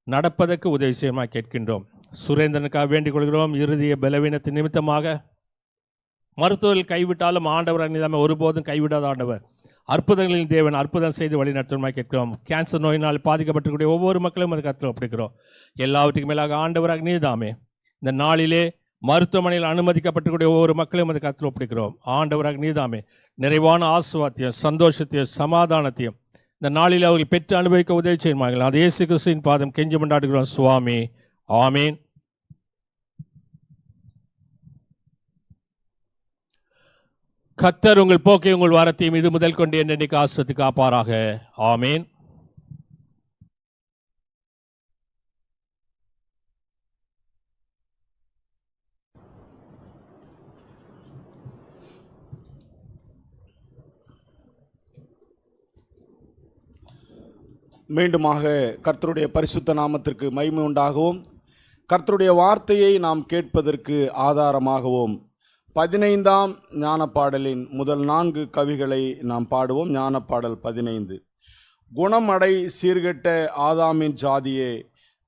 நடப்பதற்கு உதவி செய்யுமா கேட்கின்றோம். சுரேந்திரனுக்காக வேண்டிக் கொள்கிறோம். இறுதிய பலவீனத்தின் நிமித்தமாக மருத்துவர்கள் கைவிட்டாலும் ஆண்டவர் நீதாமே ஒருபோதும் கைவிடாத ஆண்டவர், அற்புதங்களின் தேவன், அற்புதம் செய்து வழி நடத்துமா கேட்கிறோம். கேன்சர் நோயினால் பாதிக்கப்பட்டிருக்கக்கூடிய ஒவ்வொரு மக்களும் அது கருத்தில் ஒப்படைக்கிறோம். எல்லாவற்றுக்கும் மேலாக ஆண்டவராக நீதாமே இந்த நாளிலே மருத்துவமனையில் அனுமதிக்கப்பட்டிருக்கக்கூடிய ஒவ்வொரு மக்களையும் அது கருத்தில் ஒப்படைக்கிறோம். ஆண்டவராக நீதாமே நிறைவான ஆசுவாத்தியம், சந்தோஷத்தையும் சமாதானத்தையும் இந்த நாளில் அவர்கள் பெற்று அனுபவிக்க உதவி செய்வார்கள். அது இயேசு கிறிஸ்துவின் பாதம் கெஞ்சி கொண்டாடுகிறோம் சுவாமி. ஆமீன். கர்த்தர் உங்கள் போக்கை உங்கள் வாரத்தையும் இது முதல் கொண்டு என்னென்னைக்கு ஆசிரியத்து காப்பாராக. ஆமீன். மீண்டுமாக கர்த்தருடைய பரிசுத்த நாமத்திற்கு மகிமை உண்டாகவும், கர்த்தருடைய வார்த்தையை நாம் கேட்பதற்கு ஆதாரமாகவும் 15ஆம் ஞானப்பாடலின் முதல் 4 கவிகளை நாம் பாடுவோம். ஞானப்பாடல் 15. குணமடை சீர்கெட்ட ஆதாமின் ஜாதியே,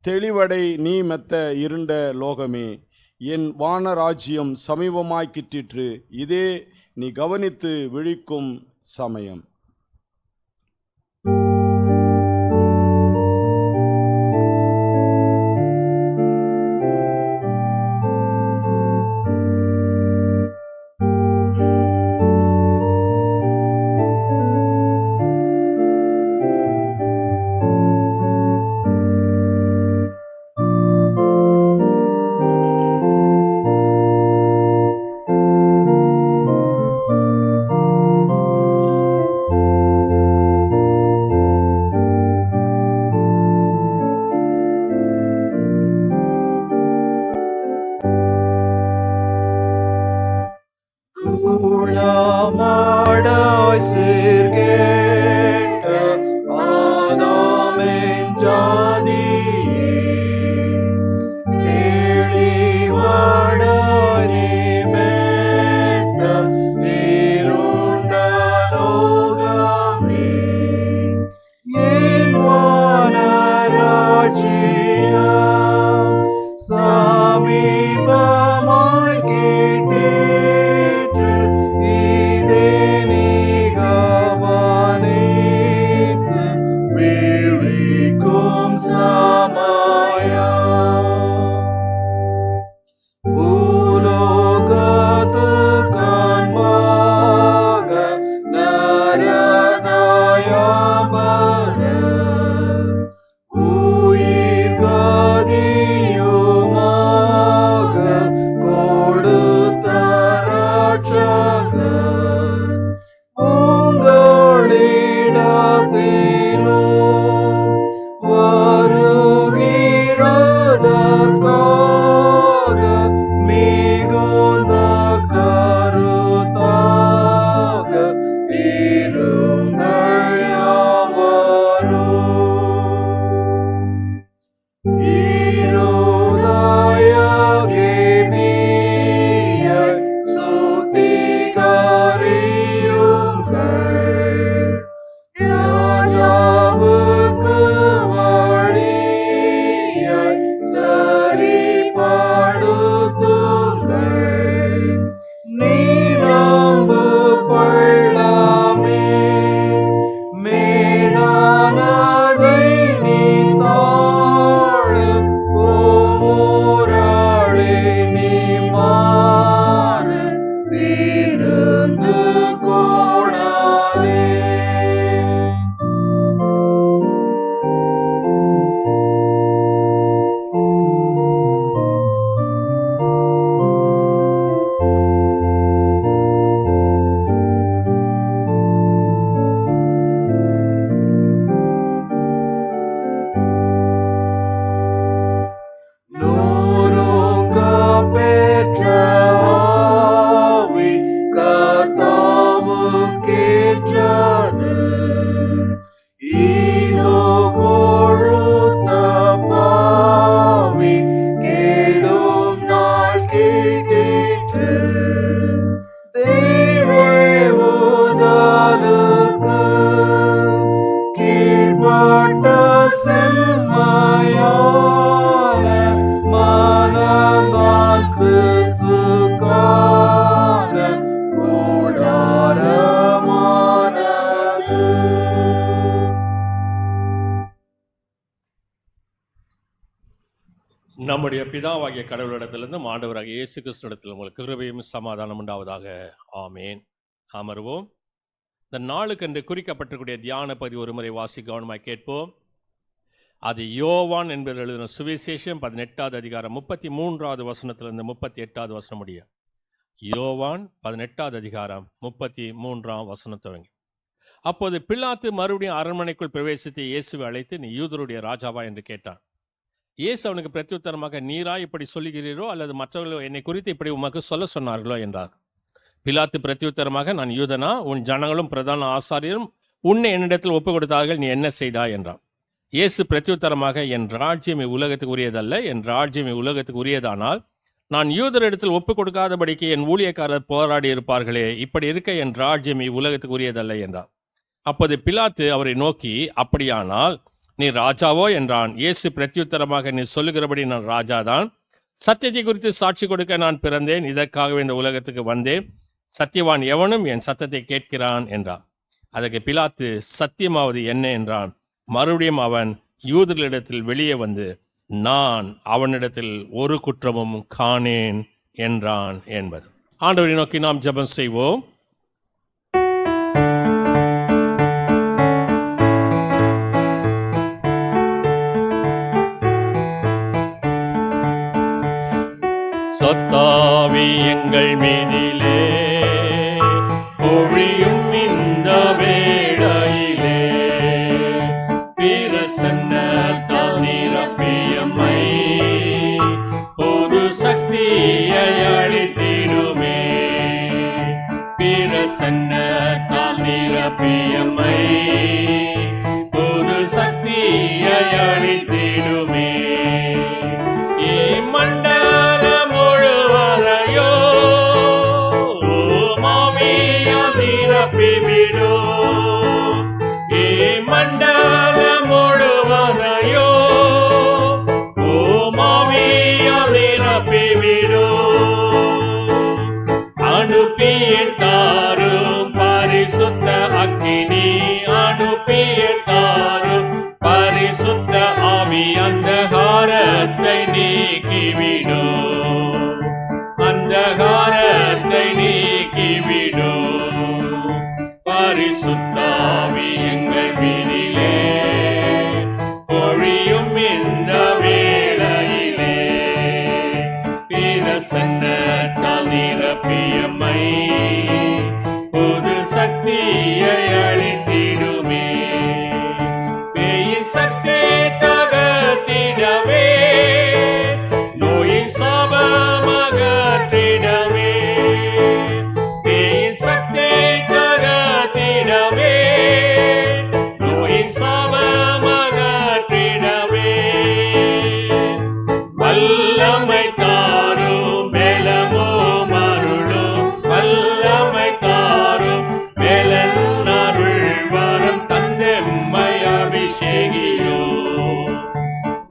தெளிவடை நீ மெத்த இருண்ட லோகமே, என் வானராஜ்யம் சமீபமாய் கிட்டிற்று, இதே நீ கவனித்து விழிக்கும் சமயம். குணமடை சீர்கெட்ட ஆதாமின் ஜாதியே, தெளிவடை நீ மெத்த இருண்ட லோகமே, என் வானராஜ்யம் சமீபமாய் கிட்டிற்று, இதே நீ கவனித்து விழிக்கும் சமயம். பூலோகத்துக்கு அன்பாக நரதயம் பெற, உயிர் கதியுமாய் நம்முடைய பிதாவாகிய கடவுளிடத்திலிருந்து ஆண்டவராகிய இயேசு கிறிஸ்துவிடத்தில் உங்களுக்கு கிருபையும் சமாதானம் உண்டாவதாக. ஆமேன். அமர்வோம். இந்த நாளுக்கென்று குறிக்கப்பட்டிருக்கூடிய தியான பகுதி ஒரு முறை வாசி கவனமாய் கேட்போம். அது யோவான் என்பதில் எழுதின சுவிசேஷம் 18வது அதிகாரம் 33வது வசனத்திலிருந்து 38வது வசனம் முடிய. யோவான் 18வது அதிகாரம் 33ஆம் வசனம் துவங்கி. அப்போது பிலாத்து மறுபடியும் அரண்மனைக்குள் பிரவேசித்து இயேசுவை அழைத்து, நீ யூதருடைய ராஜாவா என்று கேட்டான். இயேசு அவனுக்கு பிரத்யுத்தரமாக, நீரா இப்படி சொல்லுகிறீரோ அல்லது மற்றவர்களோ என்னை குறித்து இப்படி உமக்கு சொல்ல சொன்னார்களோ என்றார். பிலாத்து பிரத்யுத்தரமாக, நான் யூதனா? உன் ஜனங்களும் பிரதான ஆசாரியரும் உன்னை என்னிடத்தில் ஒப்புக் கொடுத்தார்கள், நீ என்ன செய்தாய் என்றான். இயேசு பிரத்யுத்தரமாக, என் ராஜ்யம் உலகத்துக்கு உரியதல்ல. என் ராஜ்யம் உலகத்துக்கு உரியதானால் நான் யூதரிடத்தில் ஒப்புக் கொடுக்காதபடிக்கு என் ஊழியக்காரர் போராடி இருப்பார்களே. இப்படி இருக்க என் ராஜ்யம் உலகத்துக்கு உரியதல்ல என்றார். அப்போது பிலாத்து அவரை நோக்கி, அப்படியானால் நீ ராஜாவோ என்றான். இயேசு பிரத்யுத்தரமாக, நீ சொல்லுகிறபடி நான் ராஜாதான். சத்தியத்தை குறித்து சாட்சி கொடுக்க நான் பிறந்தேன். இதற்காகவே இந்த உலகத்துக்கு வந்தேன். சத்தியவான் எவனும் என் சத்தத்தை கேட்கிறான் என்றான். அதற்கு பிலாத்து, சத்தியமாவது என்ன என்றான். மறுபடியும் அவன் யூதர்களிடத்தில் வெளியே வந்து, நான் அவனிடத்தில் ஒரு குற்றமும் காணேன் என்றான் என்பது. ஆண்டவரை நோக்கி நாம் ஜெபம் செய்வோம். சொத்தாவி எங்கள் மீதிலே பொழியும் இந்த வேளையிலே, பிரசன்னத்தால் நிரப்பியம்மை புது சக்தியை அளித்திடுமே. பிரசன்னத்தால் நிரப்பியம்மை புது சக்தியை அளித்திடுமே. மண்டலம் முழுவதையோ மாவியால் நிரப்பிவிடோ. மண்டலம் முழுவதையோ மாவியால் நிரப்பிவிடோ. அனுப்பியிட்டாரும் பரிசுத்த அக்கினி, அனுப்பியிட்டாரும் பரிசுத்த ஆவி, அந்தகாரத்தை நீக்கிவிடோ. அந்தகாரத்தை நீக்கிவிடோ. பரிசுத்தாவி எங்கள் மீதிலே பொழியும் இந்த வேளையிலே, பிரசன்னத்தால் நிரப்பியம்மை புது சக்தியை அளித்திடுமே. பேயின் சக்தி தகர்த்திடவே, நோயின் சாபமகற்றிடவே. பேயின் சக்தி தகர்த்திடவே, நோயின் சாபமகற்றிடவே. வல்லமை தாரும் பெலமோ மருளும், வல்லமை தாரும் பெலன் அருள் வரம் தந்தெம்மை அபிஷேகியோ.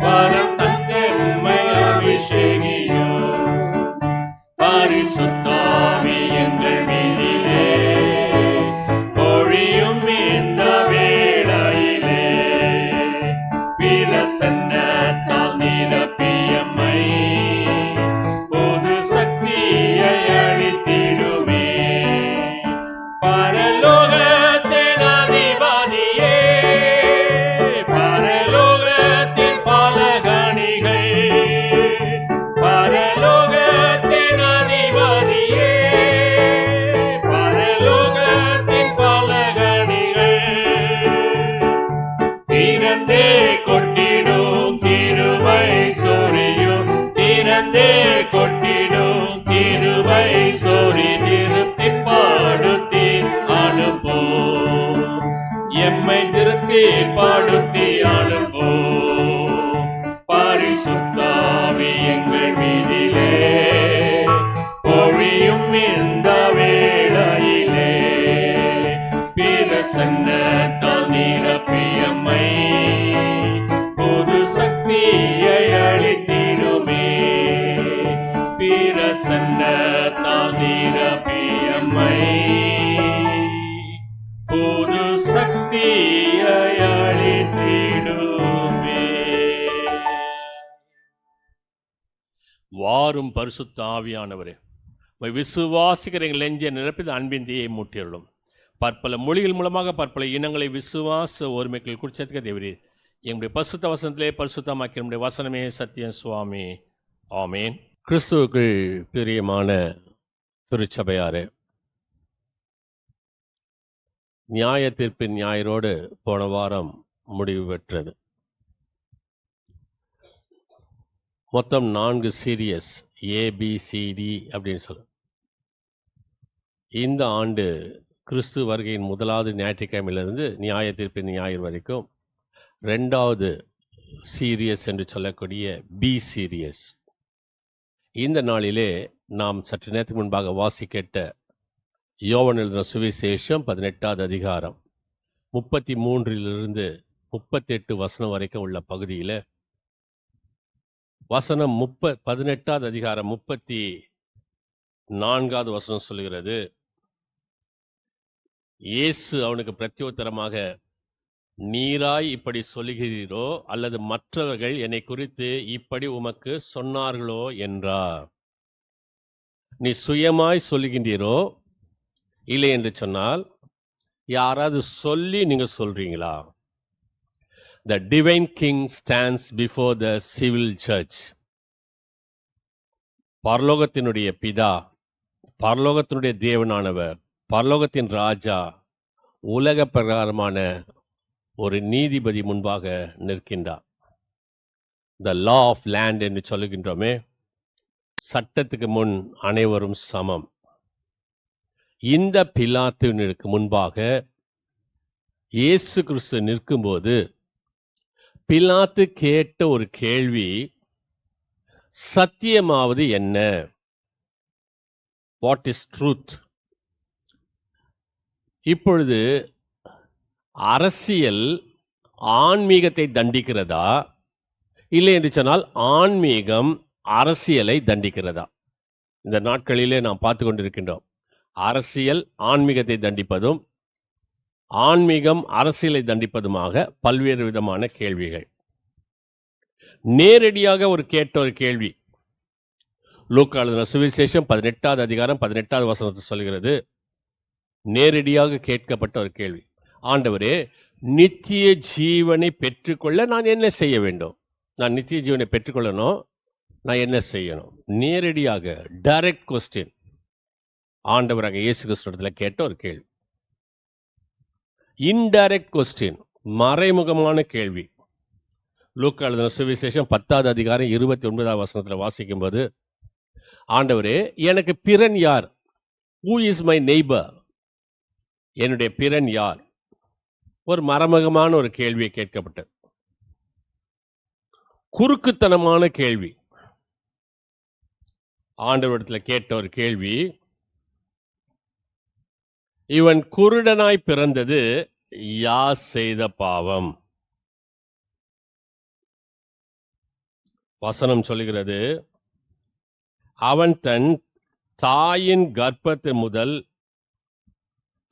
வரம் தந்தெம்மை அபிஷேகியோ. பரிசுத்தாவி எங்கள் மீதிலே பொழியும் இந்த வேளையிலே, பிரசன்னத்தால் நிரப்பியம்மை புது சக்தியை அளித்திடுமே. பரலோகத்தின் அதிபதியே, பரலோகத்தின் பலகணிகள், பரலோகத்தின் அதிபதியே, பரலோகத்தின் பலகணிகள், திறந்தே கொட்டிடும் கிருபை சொரியும், திறந்தே கொட்டிடும் கிருபை சொரி, திருப்தி பாடுத்தி அனுப்போ. எம்மை திருப்தி பாடுத்தி அனுப்போ. பரிசுத்தாவி எங்கள் மீதிலே பொழியும் இந்த வேளையிலே, பிரசன்னத்தால் நிரப்பியம்மை புது சக்தியை அளித்திடுமே. பிரசன்னத்தால் நிரப்பியம்மை புது சக்தியை அளித்திடுமே. வாரும் பரிசுத்த ஆவியானவரே, உம்மை விசுவாசிக்கிற எங்கள் நெஞ்சை நிரப்பி அன்பின் தீயை மூட்டியருளும். பற்பல மொழிகள் மூலமாக பற்பல இனங்களை விசுவாச ஒருமைக்குள் குறிச்சதுக்கு தேவரே, எங்களுடைய பரிசுத்த வசனத்திலே பரிசுத்தமாக்கி நம்முடைய வசனமே சத்தியம் சுவாமி. ஆமேன். கிறிஸ்துவுக்கு பிரியமான திருச்சபையாரே, நியாய தீர்ப்பின் ஞாயிறோடு போன வாரம் முடிவு பெற்றது. மொத்தம் 4 சீரியஸ் ஏபிசிடி அப்படின்னு சொல்ல. இந்த ஆண்டு கிறிஸ்து வருகையின் முதலாவது ஞாயிற்றுக்கிழமையிலிருந்து நியாய தீர்ப்பின் ஞாயிறு வரைக்கும் 2வது சீரியஸ் என்று சொல்லக்கூடிய பி சீரியஸ். இந்த நாளிலே நாம் சற்று நேரத்துக்கு முன்பாக வாசிக்கேட்ட யோவான் எழுதின சுவிசேஷம் 18வது அதிகாரம் 33 38 வசனம் வரைக்கும் உள்ள பகுதியில் வசனம் 18வது அதிகாரம் 34வது வசனம் சொல்லுகிறது, இயேசு அவனுக்கு பிரத்யுத்தரமாக, நீராய் இப்படி சொல்லுகிறீரோ அல்லது மற்றவர்கள் என்னை குறித்து இப்படி உமக்கு சொன்னார்களோ என்றார். நீ சுயமாய் சொல்லுகின்றீரோ இல்லை என்று சொன்னால் யாராவது சொல்லி நீங்க சொல்றீங்களா? The divine king stands before the civil church. பரலோகத்தினுடைய பிதா, பரலோகத்தினுடைய தேவனானவர், பரலோகத்தின் ராஜா உலக பிரகாரமான ஒரு நீதிபதி முன்பாக நிற்கின்றார். The law of land என்று சொல்லுகின்றோமே, சட்டத்துக்கு முன் அனைவரும் சமம். இந்த பிலாத்துவிற்கு முன்பாக இயேசு கிறிஸ்து நிற்கும்போது பிலாத்து கேட்ட ஒரு கேள்வி, சத்தியமாவது என்ன? What is truth? இப்பொழுது அரசியல் ஆன்மீகத்தை தண்டிக்கிறதா, இல்லை என்று சொன்னால் ஆன்மீகம் அரசியலை தண்டிக்கிறதா? இந்த நாட்களிலே நாம் பார்த்து கொண்டிருக்கின்றோம். அரசியல் ஆன்மீகத்தை தண்டிப்பதும் ஆன்மீகம் அரசியலை தண்டிப்பதுமாக பல்வேறு விதமான கேள்விகள். நேரடியாக ஒரு கேள்வி லூக்கா எழுதின சுவிசேஷம் 18வது அதிகாரம் 18வது வசனத்தை சொல்கிறது. நேரடியாக கேட்கப்பட்ட ஒரு கேள்வி, ஆண்டவரே, நித்திய ஜீவனை பெற்றுக்கொள்ள நான் என்ன செய்ய வேண்டும்? நான் நித்திய ஜீவனை பெற்றுக்கொள்ளணும், நான் என்ன செய்யணும்? நேரடியாக டைரக்ட் கொஸ்டின் ஆண்டவராக இயேசு கிறிஸ்துவிடத்தில் கேட்ட ஒரு கேள்வி. இன்டைரக்ட் கொஸ்டின், மறைமுகமான கேள்வி. லூக்கா எழுதின சுவிசேஷம் 10வது அதிகாரம் 29வது வசனத்தில் வாசிக்கும்போது, ஆண்டவரே, எனக்கு பிறன் யார்? Who is my neighbor? என்னுடைய பிறன் யார்? ஒரு மறைமுகமான ஒரு கேள்வியை கேட்கப்பட்டது. குறுக்குத்தனமான கேள்வி. ஆண்டவரிடத்தில் கேட்ட ஒரு கேள்வி, இவன் குருடனாய் பிறந்தது யார் செய்த பாவம்? வசனம் சொல்லுகிறது, அவன் தன் தாயின் கர்ப்பத்து முதல்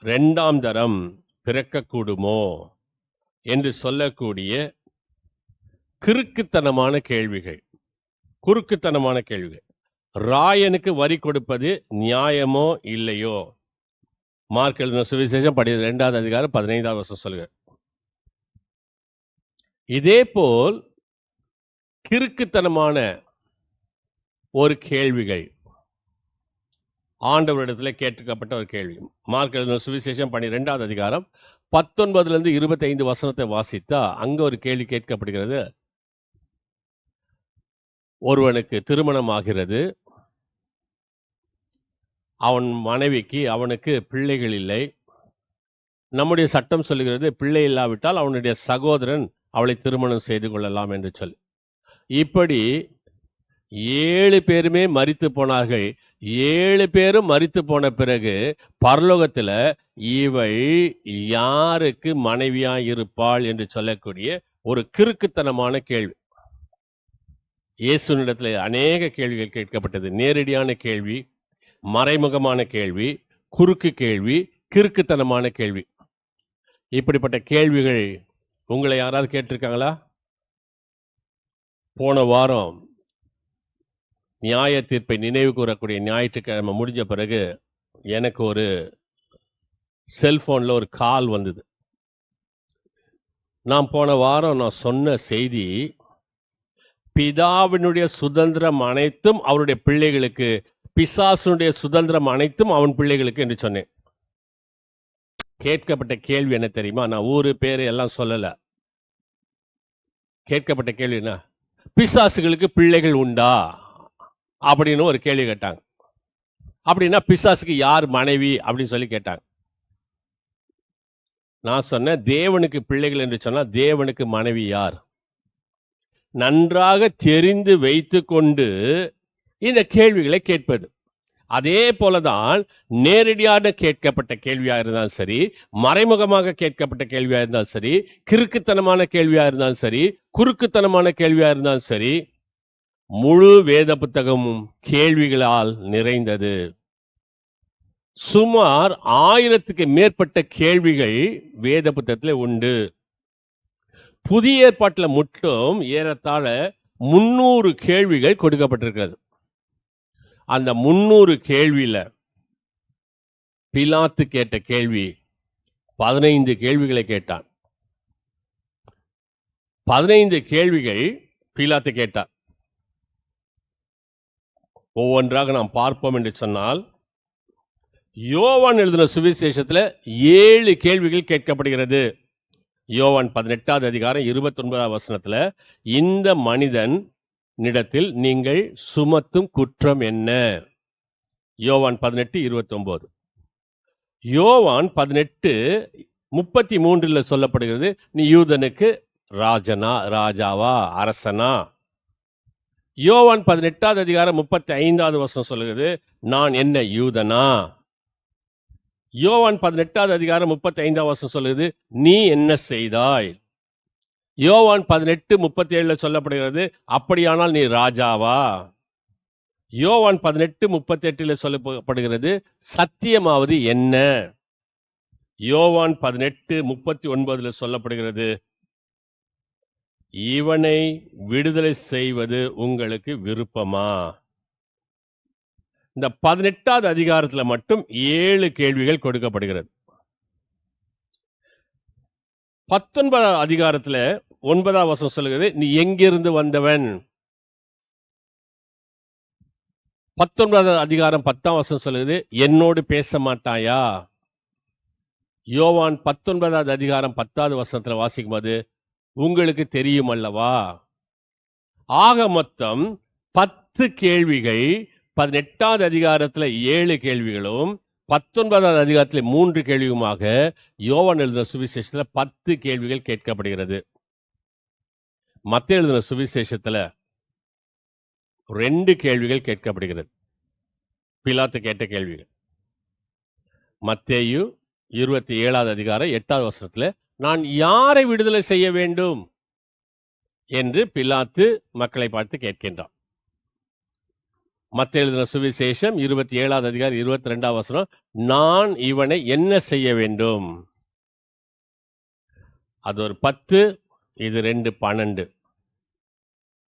2ஆம் தரம் பிறக்கக்கூடுமோ என்று சொல்லக்கூடிய கிறுக்குத்தனமான கேள்விகள், குறுக்குத்தனமான கேள்விகள். ராயனுக்கு வரி கொடுப்பது நியாயமோ இல்லையோ? மார்க் எழுதின சுவிசேஷம் 12வது அதிகாரம் 15வது வசனம் சொல்லுங்க. இதேபோல் கிறுக்குத்தனமான ஒரு கேள்விகள் ஆண்டவரிடத்தில் கேட்கப்பட்ட ஒரு கேள்வி. மார்க் எழுதின சுவிசேஷம் 12வது அதிகாரம் 19 25 வசனத்தை வாசித்தா அங்க ஒரு கேள்வி கேட்கப்படுகிறது. ஒருவனுக்கு திருமணம் ஆகிறது, அவன் மனைவிக்கு அவனுக்கு பிள்ளைகள் இல்லை. நம்முடைய சட்டம் சொல்லுகிறது, பிள்ளை இல்லாவிட்டால் அவனுடைய சகோதரன் அவளை திருமணம் செய்து கொள்ளலாம் என்று சொல்லி. இப்படி 7 பேருமே மரித்து போனார்கள். 7 பேரும் மரித்து போன பிறகு பரலோகத்தில் இவள் யாருக்கு மனைவியா இருப்பாள் என்று சொல்லக்கூடிய ஒரு கிறுக்குத்தனமான கேள்வி. இயேசுவினிடத்தில் அநேக கேள்விகள் கேட்கப்பட்டது. நேரடியான கேள்வி, மறைமுகமான கேள்வி, குறுக்கு கேள்வி, கிறுக்குத்தனமான கேள்வி. இப்படிப்பட்ட கேள்விகள் உங்களை யாராவது கேட்டிருக்காங்களா? போன வாரம் நியாய தீர்ப்பை நினைவு கூறக்கூடிய ஞாயிற்றுக்கிழமை முடிஞ்ச பிறகு எனக்கு ஒரு செல்போனில் ஒரு கால் வந்தது. நான் போன வாரம் நான் சொன்ன செய்தி, பிதாவினுடைய சுதந்திரம் அனைத்தும் அவருடைய பிள்ளைகளுக்கு, பிசாசுடைய சுதந்திரம் அனைத்தும் அவன் பிள்ளைகளுக்கு என்று சொன்னேன். கேட்கப்பட்ட கேள்வி என்ன தெரியுமா? நான் ஊரு பேரு எல்லாம் சொல்லல. கேட்கப்பட்ட கேள்வி என்ன? பிசாசுகளுக்கு பிள்ளைகள் உண்டா அப்படின்னு ஒரு கேள்வி கேட்டாங்க. அப்படின்னா பிசாசுக்கு யார் மனைவி அப்படின்னு சொல்லி கேட்டாங்க. நான் சொன்னேன், தேவனுக்கு பிள்ளைகள் என்று சொன்னால் தேவனுக்கு மனைவி யார்? நன்றாக தெரிந்து வைத்து கொண்டு இந்த கேள்விகளை கேட்பது. அதே போலதான் நேரடியாக கேட்கப்பட்ட கேள்வியாக இருந்தாலும் சரி, மறைமுகமாக கேட்கப்பட்ட கேள்வியாக இருந்தாலும் சரி, கிறுக்குத்தனமான கேள்வியாக இருந்தாலும் சரி, குறுக்குத்தனமான கேள்வியாக இருந்தாலும் சரி, முழு வேத புத்தகமும் கேள்விகளால் நிறைந்தது. சுமார் 1000க்கு மேற்பட்ட கேள்விகள் வேத புத்தகத்தில் உண்டு. புதிய ஏற்பாட்டில் மட்டும் ஏறத்தாழ 300 கேள்விகள் கொடுக்கப்பட்டிருக்கிறது. அந்த 300 கேள்வியில பிலாத்து கேட்ட கேள்வி 15 கேள்விகளை கேட்டான். 15 கேள்விகள் பிலாத்து கேட்டார். ஒவ்வொன்றாக நாம் பார்ப்போம் என்று சொன்னால், யோவான் எழுதின சுவிசேஷத்தில் 7 கேள்விகள் கேட்கப்படுகிறது. யோவான் 18வது அதிகாரம் 29வது வசனத்தில், இந்த மனிதன் நிடத்தில் நீங்கள் சுமத்தும் குற்றம் என்ன? யோவான் 18:29. யோவான் 18:33 சொல்லப்படுகிறது, நீ யூதனுக்கு ராஜாவா, அரசனா? யோவான் 18வது அதிகாரம் 35வது வசனம் சொல்லுகிறது, நான் என்ன யூதனா? யோவான் 18வது அதிகாரம் 35வது வசனம் சொல்லுகிறது, நீ என்ன செய்தாய்? யோவான் 18:37 சொல்லப்படுகிறது, அப்படியானால் நீ ராஜாவா? யோவான் 18:38 சொல்லப்படுகிறது, சத்தியமாவது என்ன? யோவான் 18:39 சொல்லப்படுகிறது, இவனை விடுதலை செய்வது உங்களுக்கு விருப்பமா? இந்த 18வது அதிகாரத்தில் மட்டும் 7 கேள்விகள் கொடுக்கப்படுகிறது. 19வது அதிகாரத்தில் 9வது வசனம் சொல்லுகிறது, நீ எங்கிருந்து வந்தவன்? 19வது அதிகாரம் 10ஆம் வசனம் சொல்லுகிறது, என்னோடு பேச மாட்டாயா? யோவான் 19வது அதிகாரம் 10வது வசனத்தில் வாசிக்கும் போது, உங்களுக்கு தெரியும் அல்லவா? ஆக மொத்தம் 10 கேள்விகள். 18வது அதிகாரத்தில் 7 கேள்விகளும் 19வது அதிகாரத்தில் 3 கேள்வியுமாக யோவான் எழுதின சுவிசேஷத்தில் 10 கேள்விகள் கேட்கப்படுகிறது. மத்தேயு எழுதின சுவிசேஷத்தில் 2 கேள்விகள் கேட்கப்படுகிறது. பிலாத்து கேட்ட கேள்விகள். மத்தேயு 27வது அதிகாரம் 8வது வசனத்தில், நான் யாரை விடுதலை செய்ய வேண்டும் என்று பிலாத்து மக்களை பார்த்து கேட்கின்றான். மத்தேயு எழுதின சுவிசேஷம் 27வது அதிகாரம் 22வது வசனம், நான் இவனை என்ன செய்ய வேண்டும்? அது ஒரு 10, இது 2 12,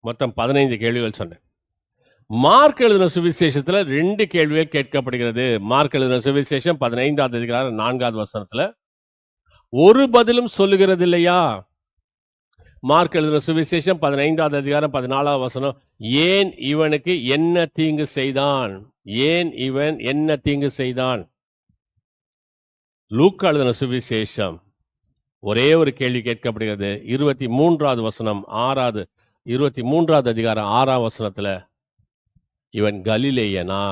மொத்தம் 15 கேள்விகள் சொன்னேன். மார்க் எழுதின சுவிசேஷத்தில் 2 கேள்விகள் கேட்கப்படுகிறது. மார்க் எழுதின சுவிசேஷம் 15வது அதிகாரம் 4வது வசனத்தில், ஒரு பதிலும் சொல்லுகிறது இல்லையா? மார்க் எழுதின சுவிசேஷம் 15வது அதிகாரம் 14வது வசனம், ஏன் இவனுக்கு என்ன தீங்கு செய்தான்? ஏன் இவன் என்ன தீங்கு செய்தான்? லூக்கா எழுதின சுவிசேஷம் ஒரே ஒரு கேள்வி கேட்கப்படுகிறது. 23வது வசனம் 23வது அதிகாரம் 6ஆம் வசனத்துல, இவன் கலிலேயனா?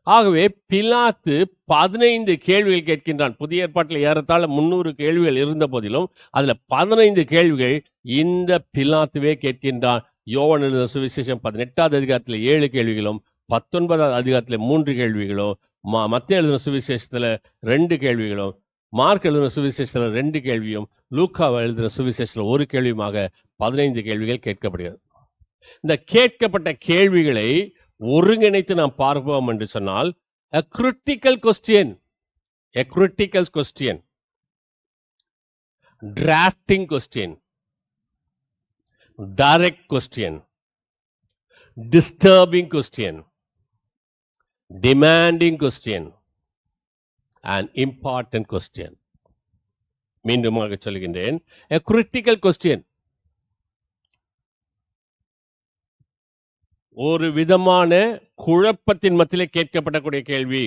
ஆகவே பிலாத்து 15 கேள்விகள் கேட்கின்றான். புதிய ஏற்பாட்டில் ஏறத்தாழ 300 கேள்விகள் இருந்த போதிலும் அதுல 15 கேள்விகள் இந்த பிலாத்துவே கேட்கின்றான். யோவான் எழுதின சுவிசேஷம் 18வது அதிகாரத்தில் 7 கேள்விகளும் 19வது அதிகாரத்தில் 3 கேள்விகளும், மத்தேயு எழுதின சுவிசேஷத்துல 2 கேள்விகளும், மார்க் எழுதின சுவிசேஷத்துல 2 கேள்வியும், லூக்கா எழுதின சுவிசேஷத்துல 1 கேள்வியுமாக 15 கேள்விகள் கேட்கப்படுகிறது. இந்த கேட்கப்பட்ட கேள்விகளை ஒருங்கிணைத்து நாம் பார்ப்போம் என்று சொன்னால், a critical question, drafting question, direct question, disturbing question, demanding question and important question. மீண்டுமாக சொல்கின்றேன், a critical question. ஒரு விதமான குழப்பத்தின் மத்தியிலே கேட்கப்படக்கூடிய கேள்வி.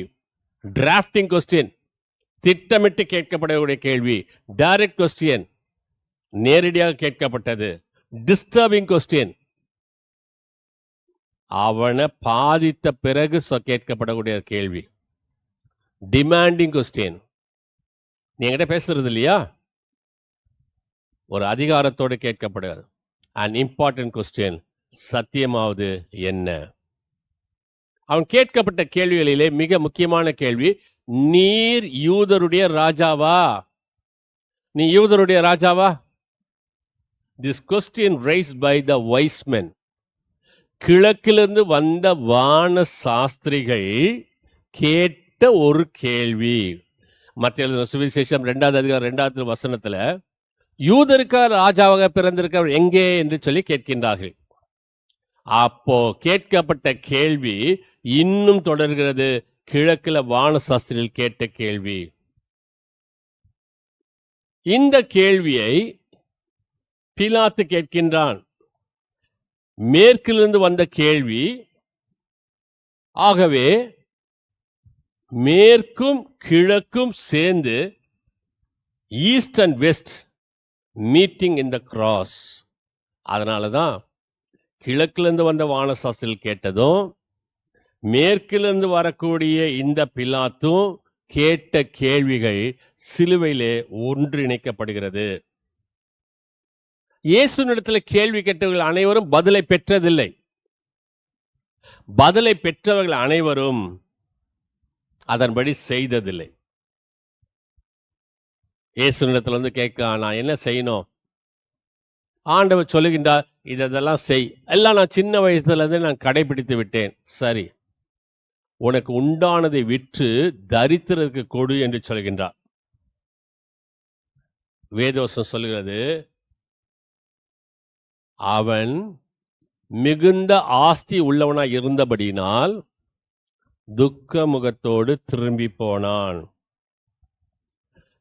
டிராஃப்டிங் கொஸ்டின், திட்டமிட்டு கேட்கப்படக்கூடிய கேள்வி. டைரக்ட் கொஸ்டின், நேரடியாக கேட்கப்பட்டது. டிஸ்டர்பிங் கொஸ்டின், அவனை பாதித்த பிறகு கேட்கப்படக்கூடிய கேள்வி. டிமாண்டிங் கொஸ்டின், நீ என்கிட்ட பேசுறது இல்லையா, ஒரு அதிகாரத்தோடு கேட்கப்படுகிறது. அண்ட் இம்பார்ட்டன்ட் கொஸ்டின், சத்தியமாவது என்ன? அவன் கேட்கப்பட்ட கேள்விகளிலே மிக முக்கியமான கேள்வி, நீர் யூதருடைய ராஜாவா? நீ யூதருடைய ராஜாவா? This question raised by the wise men. கிழக்கிலிருந்து வந்த வான சாஸ்திரிகள் கேட்ட ஒரு கேள்வி. மத்திய எழுதின சுவிசேஷம் 2வது அதிகாரம் 2வது வசனத்துல யூதருக்கு ராஜாவாக பிறந்திருக்கிறவர் எங்கே என்று சொல்லி கேட்கின்றார்கள். அப்போ கேட்கப்பட்ட கேள்வி இன்னும் தொடர்கிறது. கிழக்குல வான சாஸ்திரிகள் கேட்ட கேள்வி. இந்த கேள்வியை பிலாத்து கேட்கின்றான். மேற்கிலிருந்து வந்த கேள்வி. ஆகவே மேற்கும் கிழக்கும் சேர்ந்து east and west meeting in the cross. அதனால தான் கிழக்கிலிருந்து வந்த வானசாஸ்திரிகள் கேட்டதும் மேற்கிலிருந்து வரக்கூடிய இந்த பிலாத்தும் கேட்ட கேள்விகள் சிலுவையிலே ஒன்றிணைக்கப்படுகிறது. இயேசுவினிடத்தில் கேள்வி கேட்டவர்கள் அனைவரும் பதிலை பெற்றதில்லை. பதிலை பெற்றவர்கள் அனைவரும் அதன்படி செய்ததில்லை. இயேசுவினிடத்தில் வந்து கேட்க, நான் என்ன செய்யணும்? ஆண்டவர் சொல்லுகின்றார், இதெல்லாம் செய். எல்லாம் நான் சின்ன வயசுல இருந்து நான் கடைபிடித்து விட்டேன். சரி, உனக்கு உண்டானதை விற்று தரித்திரருக்கு கொடு என்று சொல்கின்றார். வேதவசனம் சொல்லுகிறது, அவன் மிகுந்த ஆஸ்தி உள்ளவனாய் இருந்தபடியினால் துக்க முகத்தோடு திரும்பி போனான்.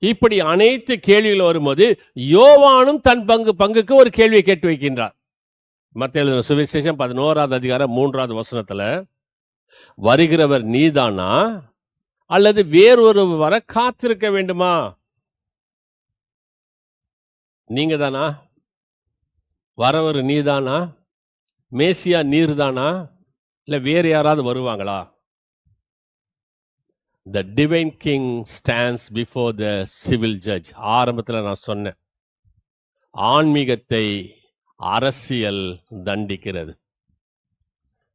இப்படி அனைத்து கேள்விகள் வரும்போது யோவானும் தன் பங்குக்கு ஒரு கேள்வியை கேட்டு வைக்கின்றார். மத்திய எழுதின சுவிசேஷம் 11வது அதிகாரம் 3வது வசனத்துல, வருகிறவர் நீதானா அல்லது வேறொரு வர காத்திருக்க வேண்டுமா? நீங்க தானா? வரவர் நீதானா? மேசியா நீர்தானா? இல்ல வேற யாராவது வருவாங்களா? The divine king stands before the civil judge. ஆரம்பத்தில் நான் சொன்னேன், ஆன்மீகத்தை அரசியல் தண்டிக்கிறது.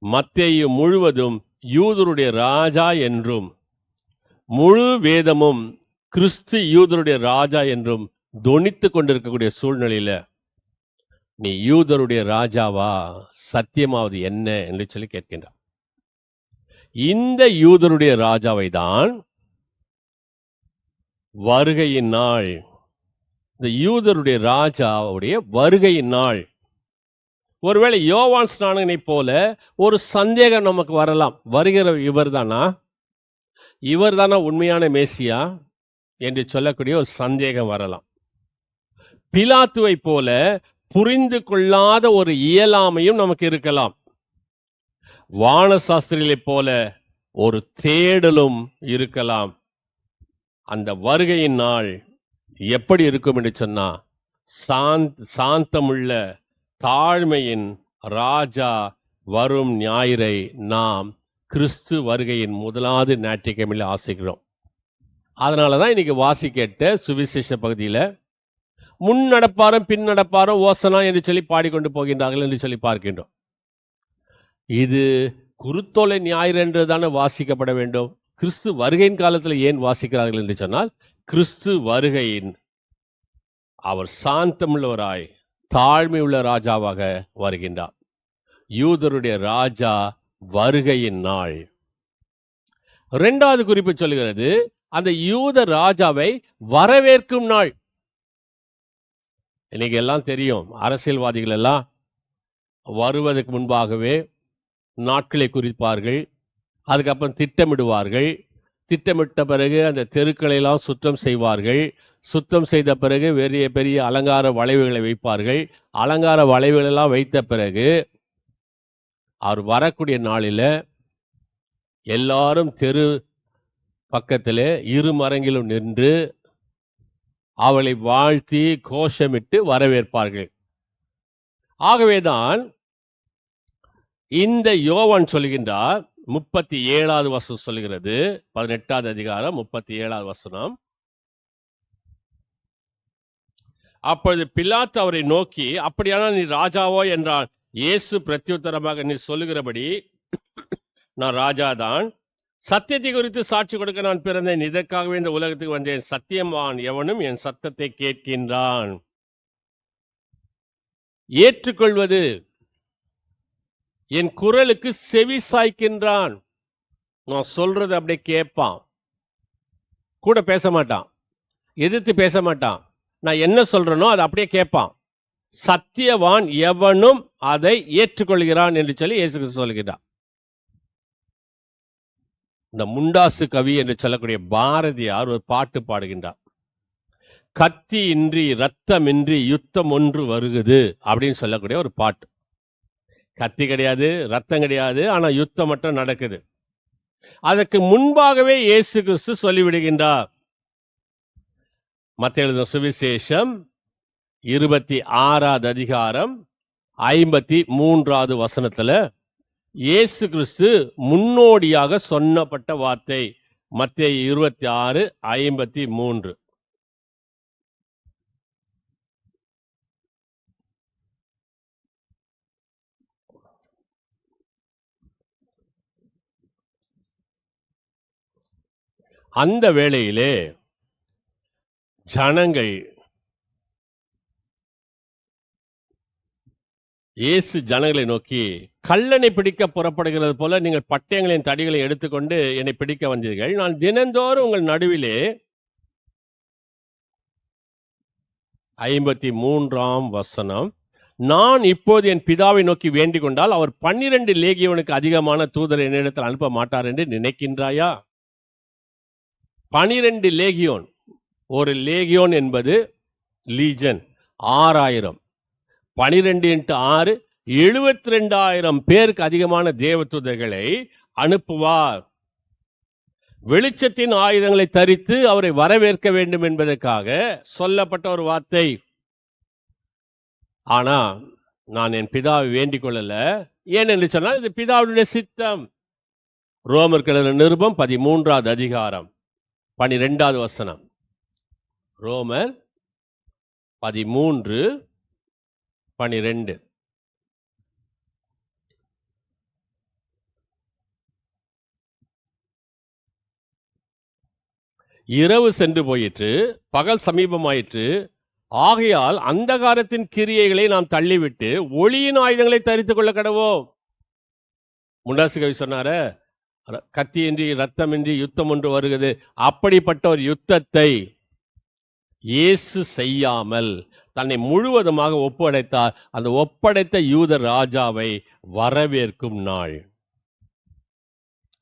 மத்தேயு முழுவதும் யூதருடைய ராஜா என்றும் முழு வேதமும் கிறிஸ்து யூதருடைய ராஜா என்றும் தொனித்து கொண்டிருக்கக்கூடிய சூழ்நிலையில நீ யூதருடைய ராஜாவா? சத்தியமாவது என்ன என்று சொல்லி கேட்கின்றார். இந்த யூதருடைய ராஜாவை தான் வருகையின் நாள், இந்த யூதருடைய ராஜாவுடைய வருகையின் நாள். ஒருவேளை யோவான் ஸ்நானகனை போல ஒரு சந்தேகம் நமக்கு வரலாம், வருகிற இவர் தானா உண்மையான மேசியா என்று சொல்லக்கூடிய ஒரு சந்தேகம் வரலாம். பிலாத்துவை போல புரிந்து கொள்ளாத ஒரு இயலாமையும் நமக்கு இருக்கலாம். வானசாஸ்திரிகளை போல ஒரு தேடலும் இருக்கலாம். அந்த வருகையின் நாள் எப்படி இருக்கும் என்று சொன்னா, சாந்தமுள்ள தாழ்மையின் ராஜா வரும் ஞாயிறை நாம் கிறிஸ்து வருகையின் முதலாவது ஞாயிற்றுக்கிழமையில் ஆசிக்கிறோம். அதனால தான் இன்னைக்கு வாசி கேட்ட சுவிசேஷ பகுதியில் முன் நடப்பாரும் பின் நடப்பாரும் ஓசனா என்று சொல்லி பாடிக்கொண்டு போகின்றார்கள் என்று சொல்லி பார்க்கின்றோம். இது குருத்தோலை ஞாயிறு என்று தானே வாசிக்கப்பட வேண்டும். கிறிஸ்து வருகையின் காலத்தில் ஏன் வாசிக்கிறார்கள் என்று சொன்னால், கிறிஸ்து வருகையின் அவர் சாந்தமுள்ளவராய் தாழ்மை உள்ள ராஜாவாக வருகின்றார். யூதருடைய ராஜா வருகையின் நாள். 2வது குறிப்பு சொல்லுகிறது, அந்த யூத ராஜாவை வரவேற்கும் நாள். இன்னைக்கு எல்லாம் தெரியும், அரசியல்வாதிகள் எல்லாம் வருவதற்கு முன்பாகவே நாட்களை குறிப்பார்கள். அதுக்கப்புறம் திட்டமிடுவார்கள். திட்டமிட்ட பிறகு அந்த தெருக்களை எல்லாம் சுத்தம் செய்வார்கள். சுத்தம் செய்த பிறகு பெரிய பெரிய அலங்கார வளைவுகளை வைப்பார்கள். அலங்கார வளைவுகள் எல்லாம் வைத்த பிறகு அவர் வரக்கூடிய நாளில் எல்லாரும் தெரு பக்கத்தில் இரு மரங்கிலும் நின்று அவளை வாழ்த்தி கோஷமிட்டு வரவேற்பார்கள். ஆகவேதான் இந்த யோவான் சொல்கின்றார், 37வது வசனம் சொல்கிறது, 18வது அதிகாரம் 37வது வசனம். அப்பொழுது பிலாத்து அவரை நோக்கி, அப்படியானால் நீ ராஜாவோ என்றான். இயேசு பிரத்யுத்தரமாக, நீ சொல்லுகிறபடி நான் ராஜாதான். சத்தியத்தை குறித்து சாட்சி கொடுக்க நான் பிறந்தேன். இதற்காகவே இந்த உலகத்துக்கு வந்தேன். சத்தியமான் எவனும் என் சத்தத்தை கேட்கின்றான். ஏற்றுக்கொள்வது, என் குரலுக்கு செவி சாய்க்கின்றான். நான் சொல்றது அப்படியே கேட்பான், கூட பேச மாட்டான், எதிர்த்து பேச மாட்டான். நான் என்ன சொல்றேனோ அதை அப்படியே கேட்பான். சத்தியவான் எவனும் அதை ஏற்றுக்கொள்கிறான் என்று சொல்லி இயேசு கிறிஸ்து சொல்கிறார். இந்த முண்டாசு கவி என்று சொல்லக்கூடிய பாரதியார் ஒரு பாட்டு பாடுகின்றார். கத்தி இன்றி ரத்தமின்றி யுத்தம் ஒன்று வருகுது அப்படின்னு சொல்லக்கூடிய ஒரு பாட்டு. கத்தி கிடையாது, ரத்தம் கிடையாது, ஆனா யுத்தம் மட்டும் நடக்குது. அதற்கு முன்பாகவே இயேசு கிறிஸ்து சொல்லிவிடுகின்றார். மத்தேயு எழுதின சுவிசேஷம் 26வது அதிகாரம் 53வது வசனத்துல இயேசு கிறிஸ்து முன்னோடியாக சொன்னப்பட்ட வார்த்தை. மத்தேயு 26:53. அந்த வேளையிலே ஜனங்கள் இயேசு ஜனங்களை நோக்கி, கள்ளனை பிடிக்க புறப்படுகிறது போல நீங்கள் பட்டயங்களின் தடிகளை எடுத்துக்கொண்டு என்னை பிடிக்க வந்தீர்கள். நான் தினந்தோறும் உங்கள் நடுவிலே 53ஆம் வசனம், நான் இப்போது என் பிதாவை நோக்கி வேண்டிக் கொண்டால் அவர் 12 லேகியோனுக்கு அதிகமான தூதரை என்னிடத்தில் அனுப்ப மாட்டார் என்று நினைக்கின்றாயா? 12 லேகியோன். ஒரு லேகியோன் என்பது லீஜன், 6000. 12 × 6 72,000 பேருக்கு அதிகமான தேவதூதர்களை அனுப்புவார். வெளிச்சத்தின் ஆயுதங்களை தரித்து அவரை வரவேற்க வேண்டும் என்பதற்காக சொல்லப்பட்ட ஒரு வார்த்தை. ஆனா நான் என் பிதாவை வேண்டிக் கொள்ளல. ஏன் என்று சொன்னால் இது பிதாவுடைய சித்தம். ரோமர் எழுதின நிருபம் 13வது அதிகாரம் 12வது வசனம். ரோமர் 13:12. இரவு சென்று போயிற்று, பகல் சமீபமாயிற்று. ஆகையால் அந்தகாரத்தின் கிரியைகளை நாம் தள்ளிவிட்டு ஒளியின் ஆயுதங்களை தரித்துக் கொள்ள கடவோம். முண்டாசு கவி சொன்னார, கத்தியின்றி ரத்தமின்றி யுத்தம் ஒன்று வருகிறது. அப்படிப்பட்ட ஒரு யுத்தத்தை இயேசு செய்யாமல் தன்னை முழுவதுமாக ஒப்படைத்தார். அந்த ஒப்படைத்த யூத ராஜாவை வரவேற்கும் நாள்.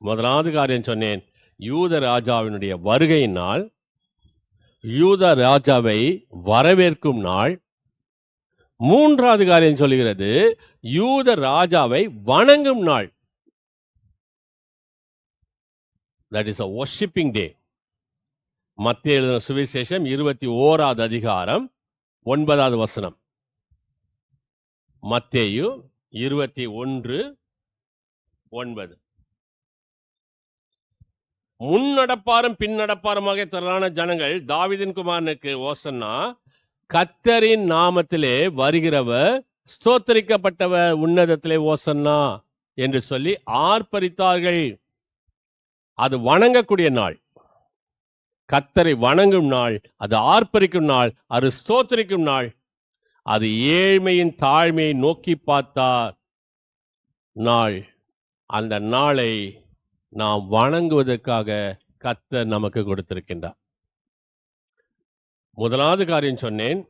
முதலாவது காரியம் சொன்னேன், யூத ராஜாவினுடைய வருகை நாள், யூத ராஜாவை வரவேற்கும் நாள். மூன்றாவது காரியம் சொல்கிறது, யூத ராஜாவை வணங்கும் நாள். That is a worshiping day. மத்தேயு எழுதின சுவிசேஷம் 21வது அதிகாரம் 9வது வசனம். மத்தேயு 21:9. முன் நடப்பாரும் பின் நடப்பாருமாக திரளான ஜனங்கள் தாவீதின் குமாரனுக்கு ஓசன்னா, கர்த்தரின் நாமத்திலே வருகிறவர் ஸ்தோத்தரிக்கப்பட்டவர், உன்னதத்திலே ஓசன்னா என்று சொல்லி ஆர்ப்பரித்தார்கள். அது வணங்கக்கூடிய நாள், கர்த்தரை வணங்கும் நாள், அது ஆர்ப்பரிக்கும் நாள், அது ஸ்தோத்தரிக்கும் நாள். அது ஏழ்மையின் தாழ்மையை நோக்கி பார்த்தார் நாள். அந்த நாளை நாம் வணங்குவதற்காக கர்த்தர் நமக்கு கொடுத்திருக்கின்றார். முதலாவது காரியம் சொன்னேன்,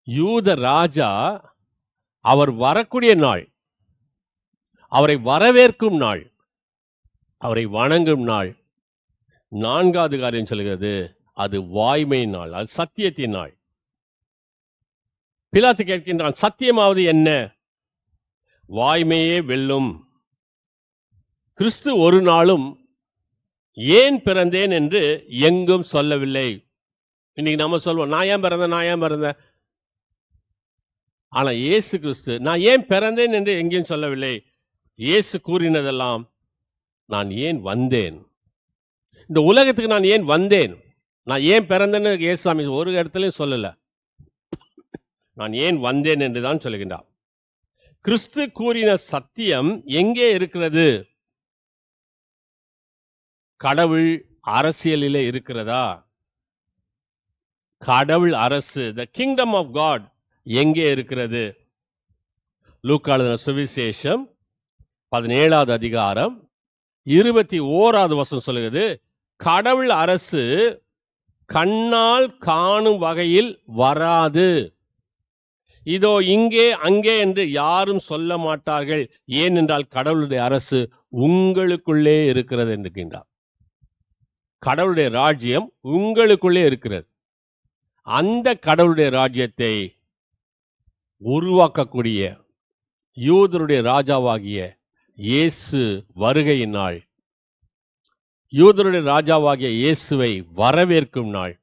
யூத ராஜா அவர் வரக்கூடிய நாள். அவரை வரவேற்கும் நாள், அவரை வணங்கும் நாள். 4வது காரியம் சொல்கிறது, அது வாய்மை நாள், அது சத்தியத்தின் நாள். பிலாத்து கேட்கின்றான், சத்தியமாவது என்ன? வாய்மையே வெல்லும். கிறிஸ்து ஒரு நாளும் ஏன் பிறந்தேன் என்று எங்கும் சொல்லவில்லை. இன்னைக்கு நம்ம சொல்வோம், நான் ஏன் பிறந்தேன். ஆனா இயேசு கிறிஸ்து நான் ஏன் பிறந்தேன் என்று எங்கேயும் சொல்லவில்லை. இயேசு கூறினதெல்லாம், நான் ஏன் வந்தேன், இந்த உலகத்துக்கு நான் ஏன் வந்தேன், நான் ஏன் பிறந்தேன்னு இயேசுசாமி ஒரு இடத்துலையும் சொல்லல. நான் ஏன் வந்தேன் என்று தான் சொல்லுகின்றார். கிறிஸ்து கூறின சத்தியம் எங்கே இருக்கிறது? கடவுள் அரசியலிலே இருக்கிறதா? கடவுள் அரசு, த கிங்டம் ஆஃப் காட் எங்கே இருக்கிறது? லூக்கா எழுதின சுவிசேஷம் 17வது அதிகாரம் 21வது வசனம் சொல்லுகிறது, கடவுள் அரசு கண்ணால் காணும் வகையில் வராது. இதோ இங்கே அங்கே என்று யாரும் சொல்ல மாட்டார்கள், ஏனென்றால் கடவுளுடைய அரசு உங்களுக்குள்ளே இருக்கிறது என்கின்றார். கடவுளுடைய ராஜ்யம் உங்களுக்குள்ளே இருக்கிறது. அந்த கடவுளுடைய ராஜ்யத்தை உருவாக்கக்கூடிய யூதருடைய ராஜாவாகிய இயேசு வருகையின் நாள், யூதருடைய ராஜாவாகிய இயேசுவை வரவேற்கும் நாள்,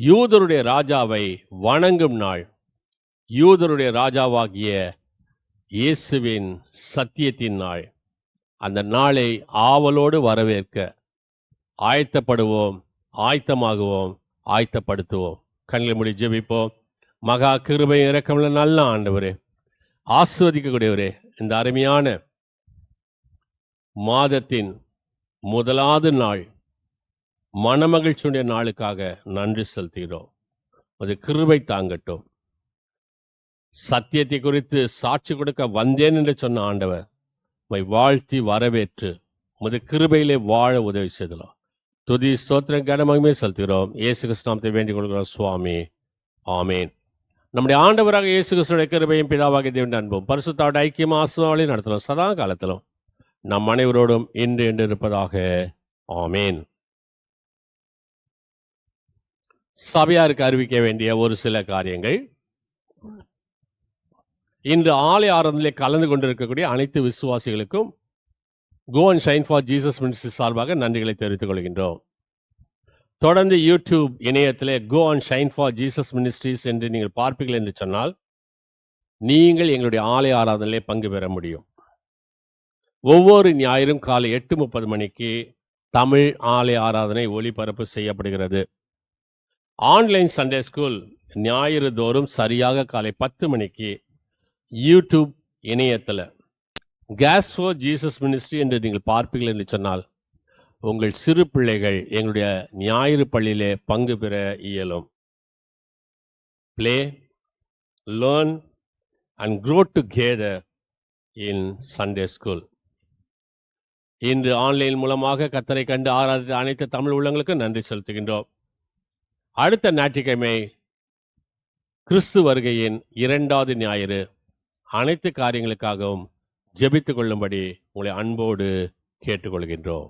யூதருடைய ராஜாவை வணங்கும் நாள், யூதருடைய ராஜாவாகிய இயேசுவின் சத்தியத்தின் நாள். அந்த நாளை ஆவலோடு வரவேற்க ஆயத்தப்படுவோம், ஆயத்தமாகுவோம், ஆயத்தப்படுத்துவோம். கண்களை மூடி ஜெபிப்போம். மகா கிருபை இரக்கமுள்ள நல்ல ஆண்டவரே, ஆசீர்வதிக்கக்கூடியவரே, இந்த அருமையான மாதத்தின் முதலாவது நாள், மனமகிழ்ச்சியுடைய நாளுக்காக நன்றி செலுத்துகிறோம். அது கிருபை தாங்கட்டும். சத்தியத்தை குறித்து சாட்சி கொடுக்க வந்தேன் என்று சொன்ன ஆண்டவர் உம்மை வாழ்த்தி வரவேற்று உமது கிருபையிலே வாழ உதவி செய்தலாம். துதி ஸ்தோத்திரம் கனமகிமை செலுத்துகிறோம். இயேசு கிறிஸ்து நாமத்தை வேண்டிக் கொள்கிறோம் சுவாமி, ஆமேன். நம்முடைய ஆண்டவராக இயேசு கிறிஸ்துவின் கிருபையும் பிதாவாகிய தேவனுடைய அன்பும் பரிசுத்தருடைய ஐக்கியமும் ஆசீர்வாதங்களையும் நடத்தலாம் சதா காலத்திலும் நம் அனைவரோடும் இன்று என்று இருப்பதாக, ஆமேன். சபையாருக்கு அறிவிக்க வேண்டிய ஒரு சில காரியங்கள். இன்று ஆலய ஆராதனையிலே கலந்து கொண்டிருக்கக்கூடிய அனைத்து விசுவாசிகளுக்கும் go and shine for Jesus ministry சார்பாக நன்றிகளை தெரிவித்துக் கொள்கின்றோம். தொடர்ந்து யூடியூப் இணையத்திலே go and shine for Jesus ministries என்று நீங்கள் பார்ப்பீர்கள் என்று சொன்னால் நீங்கள் எங்களுடைய ஆலய ஆராதனையிலே பங்கு பெற முடியும். ஒவ்வொரு ஞாயிறும் காலை 8:30 மணிக்கு தமிழ் ஆலய ஆராதனை ஒளிபரப்பு செய்யப்படுகிறது. ஆன்லைன் சண்டே ஸ்கூல் ஞாயிறு தோறும் சரியாக காலை 10 மணிக்கு யூடியூப் இணையத்தில் கேஸ் ஃபார் ஜீசஸ் மினிஸ்ட்ரி என்று நீங்கள் பார்ப்பீர்கள் என்று சொன்னால் உங்கள் சிறு பிள்ளைகள் எங்களுடைய ஞாயிறு பள்ளியிலே பங்கு பெற இயலும். Play, learn and grow together in Sunday school. இன்று ஆன்லைன் மூலமாக கர்த்தரை கண்டு ஆராதித்த அனைத்து தமிழ் உள்ளங்களுக்கு நன்றி செலுத்துகின்றோம். அடுத்த ஞாயிற்றுக்கிழமை கிறிஸ்து வருகையின் 2வது ஞாயிறு. அனைத்து காரியங்களுக்காகவும் ஜெபித்துக் கொள்ளும்படி உங்களை அன்போடு கேட்டுக்கொள்கின்றோம்.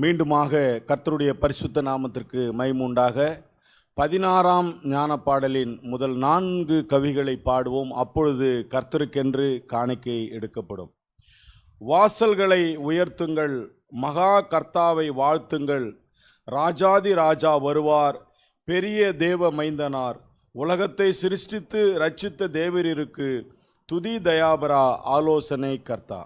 மீண்டுமாக கர்த்தருடைய பரிசுத்த நாமத்திற்கு மகிமை உண்டாக 16ஆம் ஞான பாடலின் முதல் 4 கவிகளை பாடுவோம். அப்பொழுது கர்த்தருக்கென்று காணிக்கை எடுக்கப்படும். வாசல்களை உயர்த்துங்கள், மகா கர்த்தாவை வாழ்த்துங்கள், ராஜாதி ராஜா வருவார், பெரிய தேவ மைந்தனார், உலகத்தை சிருஷ்டித்து ரட்சித்த தேவரிற்கு துதி தயாபரா ஆலோசனை கர்த்தா.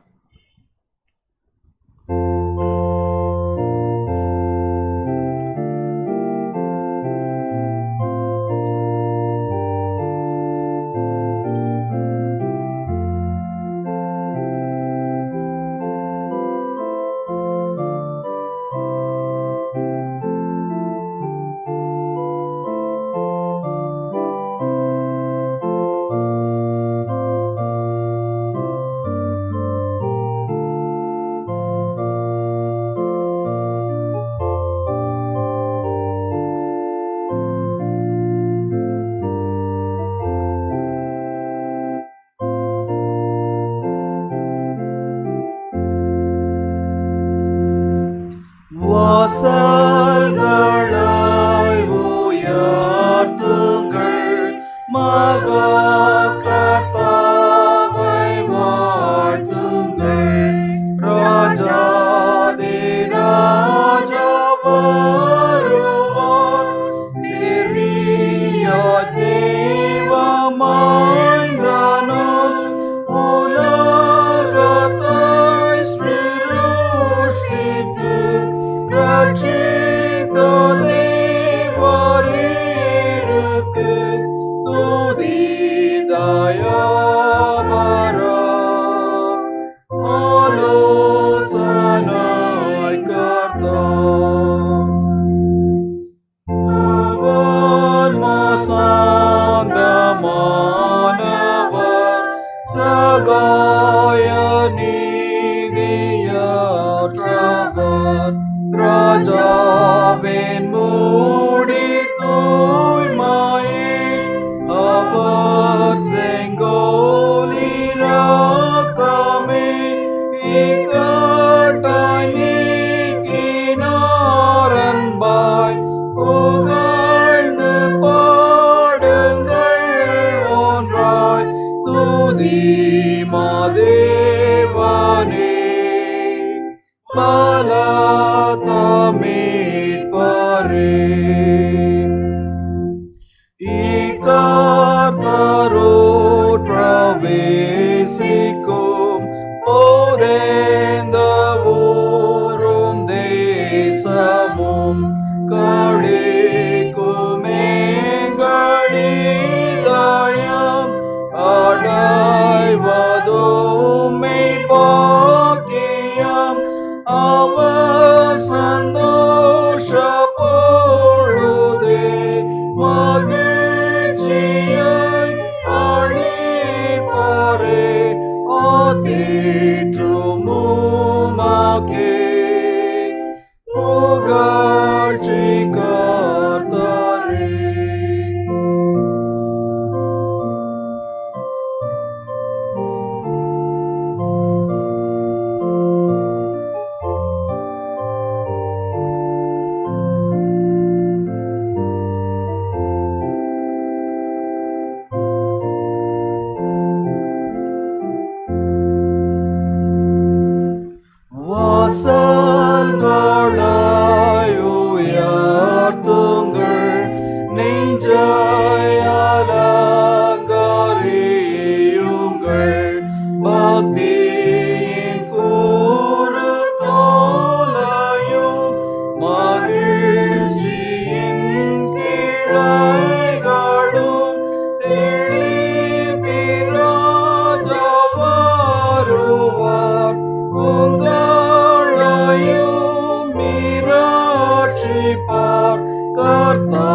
கர்த்தாவுக்கென்றைக்கும்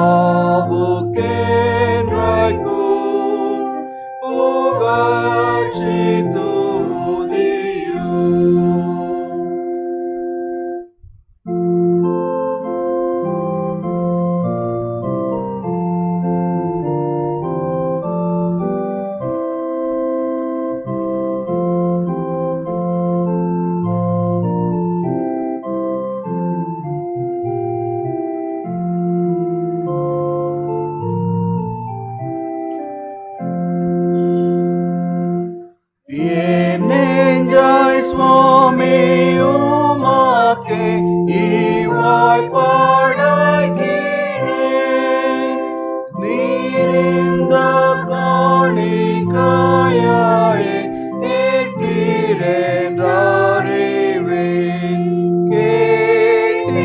புகழ்ச்சி துதியும். என்னெஞ்சாய் சுவாமி உமாக்கே இவாய் பாடாய்க்கிறேன். நீரிந்த காணிக்காயே கேட்டீரென்றறிவேன், கேட்டீரென்றறிவேன்.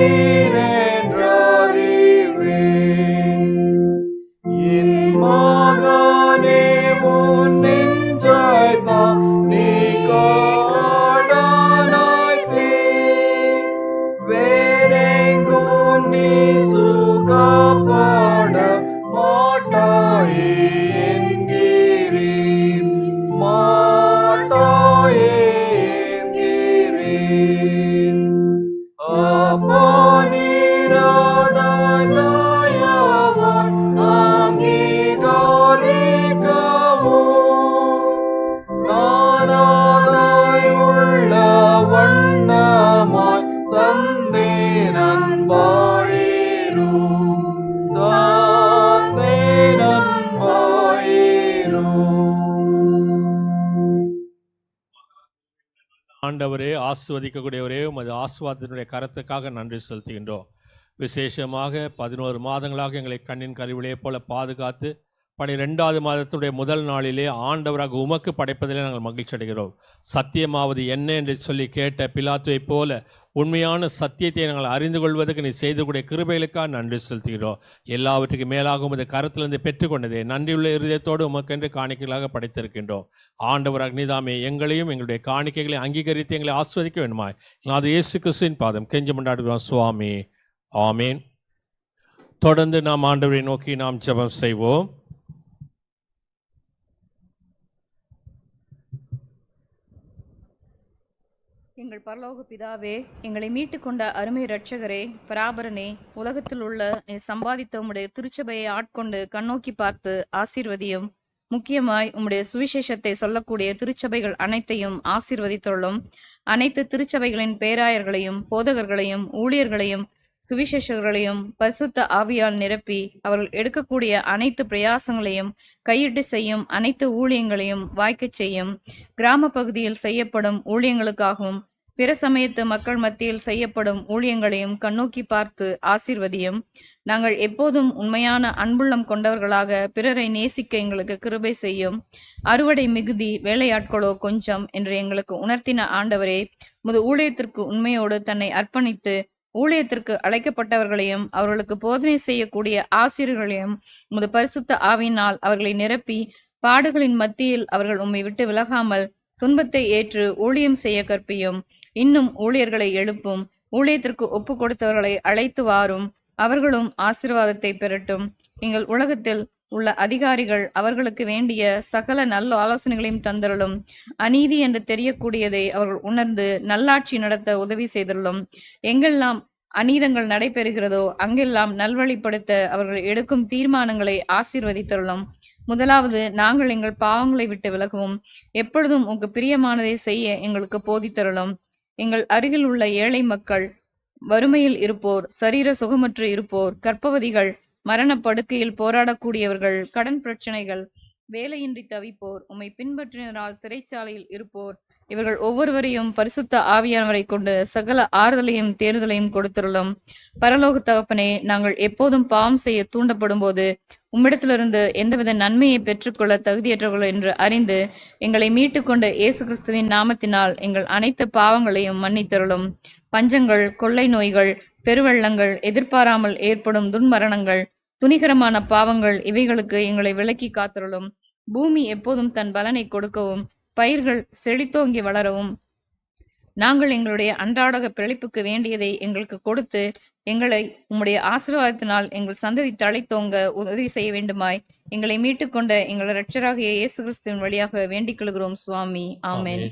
என் மகனே உன் நெஞ்சாய்தான் நீ காடானாய்த்தே. வேறெங்கும் நீ சுகப்பட மாட்டாயே என்கிறேன், மாட்டாயே என்கிறேன். அப்பா நீராடாய் தயவாய் அங்கீகரிக்கவும், நானாய் உள்ள வண்ணமாய் தந்தேன் அன்பாயிரும், தந்தேன் அன்பாயிரும். ஆண்டவரே, ஆசிர்வதிக்கக்கூடியவரே, உமது ஆசீர்வாதத்தினுடைய கரத்துக்காக நன்றி செலுத்துகின்றோம். விசேஷமாக 11 மாதங்களாக எங்களை கண்ணின் கருவிலே போல பாதுகாத்து 12வது மாதத்துடைய முதல் நாளிலே ஆண்டவராக உமக்கு படைப்பதிலே நாங்கள் மகிழ்ச்சி அடைகிறோம். சத்தியமாவது என்ன என்று சொல்லி கேட்ட பிலாத்துவைப் போல உண்மையான சத்தியத்தை நாங்கள் அறிந்து கொள்வதற்கு நீ செய்தக்கூடிய கிருபைகளுக்காக நன்றி செலுத்துகிறோம். எல்லாவற்றுக்கும் மேலாக உமது கரத்திலிருந்து பெற்றுக்கொண்டதே நன்றியுள்ள இருதயத்தோடு உமக்கென்று காணிக்கைகளாக படைத்திருக்கின்றோம். ஆண்டவராக நீதாமே எங்களையும் எங்களுடைய காணிக்கைகளை அங்கீகரித்து எங்களை ஆஸ்வதிக்க வேண்டுமாய் அது இயேசு கிறிஸ்துவின் பாதம் கெஞ்சி கொண்டாடுகிறோம் சுவாமி. ஆமேன். தொடர்ந்து நாம் ஆண்டவரை நோக்கி நாம் ஜெபம் செய்வோம். எங்கள் பரலோக பிதாவே, எங்களை மீட்டுக்கொண்ட அருமை இரட்சகரே, பராபரனே, உலகத்தில் உள்ள நீ சம்பாதித்த உம்முடைய திருச்சபையை ஆட்கொண்டு கண்ணோக்கி பார்த்து ஆசீர்வதியும். முக்கியமாய் உம்முடைய சுவிசேஷத்தை சொல்லக்கூடிய திருச்சபைகள் அனைத்தையும் ஆசீர்வதித்துள்ளும். அனைத்து திருச்சபைகளின் பேராயர்களையும் போதகர்களையும் ஊழியர்களையும் சுவிசேஷகர்களையும் பரிசுத்த ஆவியால் நிரப்பி அவர்கள் எடுக்கக்கூடிய அனைத்து பிரயாசங்களையும் கையிட்டு செய்யும் அனைத்து ஊழியங்களையும் வாய்க்கச் செய்யும். கிராம பகுதியில் செய்யப்படும் ஊழியங்களுக்காகவும் பிற சமயத்து மக்கள் மத்தியில் செய்யப்படும் ஊழியங்களையும் கண்ணோக்கி பார்த்து ஆசீர்வதியும். நாங்கள் எப்போதும் உண்மையான அன்புள்ளம் கொண்டவர்களாக பிறரை நேசிக்க எங்களுக்கு கிருபை செய்யும். அறுவடை மிகுதி, வேலையாட்களோ கொஞ்சம் என்று எங்களுக்கு உணர்த்தின ஆண்டவரே, உமது ஊழியத்திற்கு உண்மையோடு தன்னை அர்ப்பணித்து ஊழியத்திற்கு அழைக்கப்பட்டவர்களையும் அவர்களுக்கு போதனை செய்யக்கூடிய ஆசிரியர்களையும் உமது பரிசுத்த ஆவியினால் அவர்களை நிரப்பி பாடுகளின் மத்தியில் அவர்கள் உம்மை விட்டு விலகாமல் துன்பத்தை ஏற்று ஊழியம் செய்ய கற்பியும். இன்னும் ஊழியர்களை எழுப்பும். ஊழியத்திற்கு ஒப்பு கொடுத்தவர்களை அழைத்து வாரும். அவர்களும் ஆசீர்வாதத்தை பெறட்டும். எங்கள் உலகத்தில் உள்ள அதிகாரிகள் அவர்களுக்கு வேண்டிய சகல நல்ல ஆலோசனைகளையும் தந்தருளும். அநீதி என்று தெரியக்கூடியதை அவர்கள் உணர்ந்து நல்லாட்சி நடத்த உதவி செய்தருளும். எங்கெல்லாம் அநீதங்கள் நடைபெறுகிறதோ அங்கெல்லாம் நல்வழிப்படுத்த அவர்கள் எடுக்கும் தீர்மானங்களை ஆசீர்வதித்தருளும். முதலாவது, நாங்கள் எங்கள் பாவங்களை விட்டு விலகவும் எப்பொழுதும் உங்க பிரியமானதை செய்ய எங்களுக்கு போதித்தருளும். எங்கள் அருகில் உள்ள ஏழை மக்கள், வறுமையில் இருப்போர், சரீர சுகமற்று இருப்போர், கர்ப்பவதிகள், மரணப்படுக்கையில் போராடக்கூடியவர்கள், கடன் பிரச்சனைகள், வேலையின்றி தவிப்போர், உம்மை பின்பற்றினால் சிறைச்சாலையில் இருப்போர், இவர்கள் ஒவ்வொருவரையும் பரிசுத்த ஆவியானவரை கொண்டு சகல ஆறுதலையும் தேர்தலையும் கொடுத்துள்ளோம். பரலோக தகப்பனே, நாங்கள் எப்போதும் பாவம் செய்ய தூண்டப்படும் போது உம்மிடத்திலிருந்து எந்தவித நன்மையை பெற்றுக்கொள்ள தகுதியற்றவர்கள் என்று அறிந்து எங்களை மீட்டுக்கொண்ட இயேசு கிறிஸ்துவின் நாமத்தினால் எங்கள் அனைத்து பாவங்களையும் மன்னித்தருளும். பஞ்சங்கள், கொள்ளை நோய்கள், பெருவெள்ளங்கள், எதிர்பாராமல் ஏற்படும் துன்மரணங்கள், துணிகரமான பாவங்கள் இவைகளுக்கு எங்களை விலக்கி காத்தருளும். பூமி எப்போதும் தன் பலனை கொடுக்கவும் பயிர்கள் செழித்தோங்கி வளரவும் நாங்கள் எங்களுடைய அன்றாட பிழைப்புக்கு வேண்டியதை எங்களுக்கு கொடுத்து எங்களை உம்முடைய ஆசீர்வாதத்தினால் எங்கள் சந்ததி தழைத்தோங்க உதவி செய்ய வேண்டுமாய் எங்களை மீட்டுக்கொண்ட எங்கள் இரட்சகராகிய இயேசு கிறிஸ்துவின் வழியாக வேண்டிக் கொள்கிறோம் சுவாமி. ஆமென்.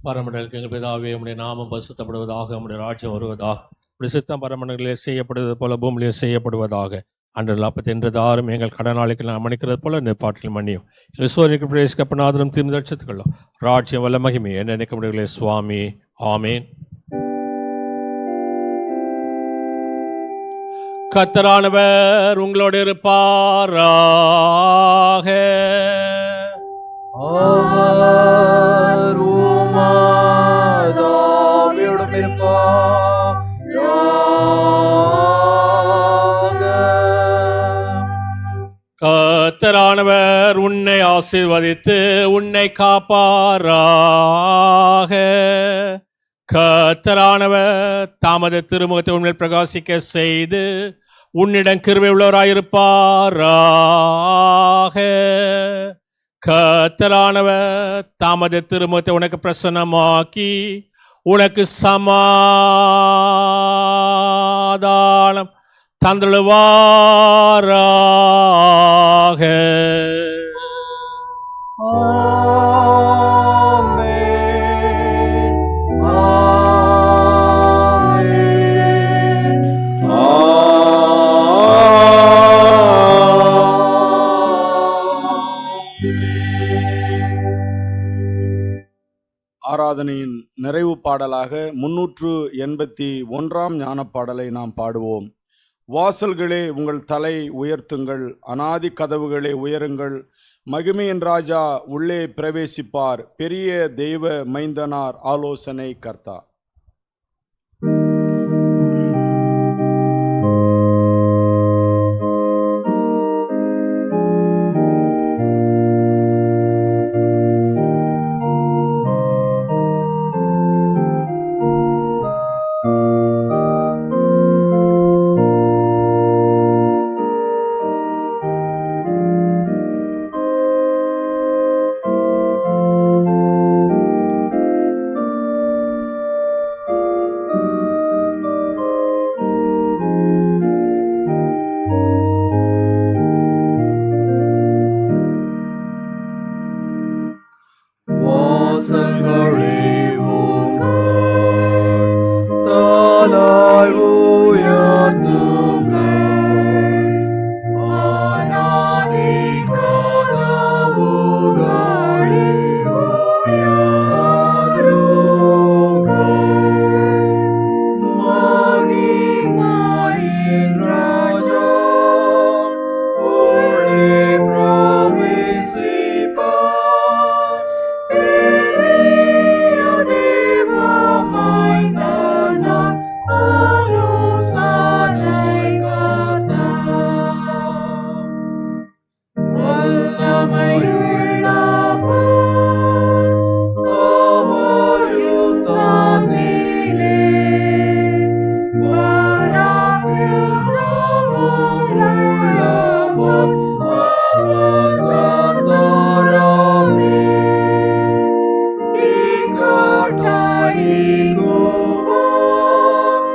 பரமண்டலத்தில் எங்கள் பிதாவே, உம்முடைய நாமம் பரிசுத்தப்படுவதாக, உம்முடைய ராஜ்யம் வருவதாக, உம்முடைய சித்தம் பரமண்டலிலே செய்யப்படுவது போல பூமியிலே செய்யப்படுவதாக. அன்று 43 எங்கள் கடனாளிகள் நாம் மன்னிக்கிறது போல நிற்பாட்டில் மன்னியும். எங்கள் சோதனைக்கு பிரவேசிக்கப்படாதரும் தீர்ந்து ரட்சித்துக்கொள்ளும். ராஜ்யம் வல்ல மகிமை என்ன நினைக்க முடியவில்லை சுவாமி. ஆமேன். கர்த்தரானவர் உங்களோடு இருப்பாராக. அவர் உமாதாவியோடும் இருப்பாராக. கர்த்தரானவர் உன்னை ஆசீர்வதித்து உன்னை காப்பாராக. கர்த்தரானவர் தமது திருமுகத்தை உன்மேல் பிரகாசிக்க செய்து உன்னிடம் கிருபை உள்ளவராயிருப்பாராக. கர்த்தரானவர் தமது திருமுகத்தை உனக்கு பிரசன்னமாக்கி உனக்கு சமாதானம் தந்தருளுவாராக. ஆமென். ஆமென். ஆராதனையின் நிறைவு பாடலாக 381 ஞானப்பாடலை நாம் பாடுவோம். வாசல்களே உங்கள் தலை உயர்த்துங்கள், அநாதி கதவுகளே உயருங்கள், மகிமையின் ராஜா உள்ளே பிரவேசிப்பார், பெரிய தெய்வ மைந்தனார் ஆலோசனை கர்த்தா. வாசல்களே உங்கள் தலை உயர்த்துங்கள், அநாதி கதவுகளே உயருங்கள், மகிமையின் ராஜா உள்ளே பிரவேசிப்பார், பெரிய தெய்வ மைந்தனார் ஆலோசனை கர்த்தா. வல்லமையுள்ளவர், அவர் யுத்தத்திலே பராக்கிரமமுள்ளவர், அவர் கர்த்தராமே. இக்கட்டை நீக்குவார்,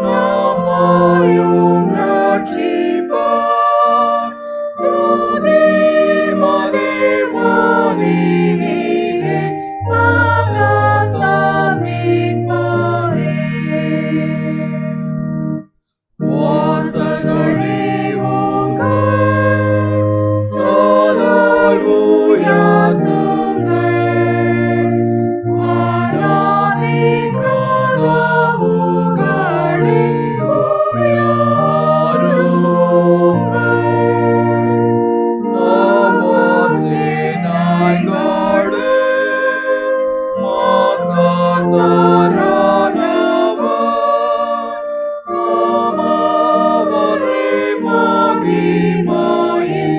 நம்மையும் ரட்சிப்பார், துதி மதேவானிலே பலத்த மீட்பரே. வாசல்களே உங்கள் தலை உயர்த்துங்கள், அநாதி கதவுகளே உயருங்கள், ஆலோசனைகளே மகத்தானவர், அவரே மகிமையின்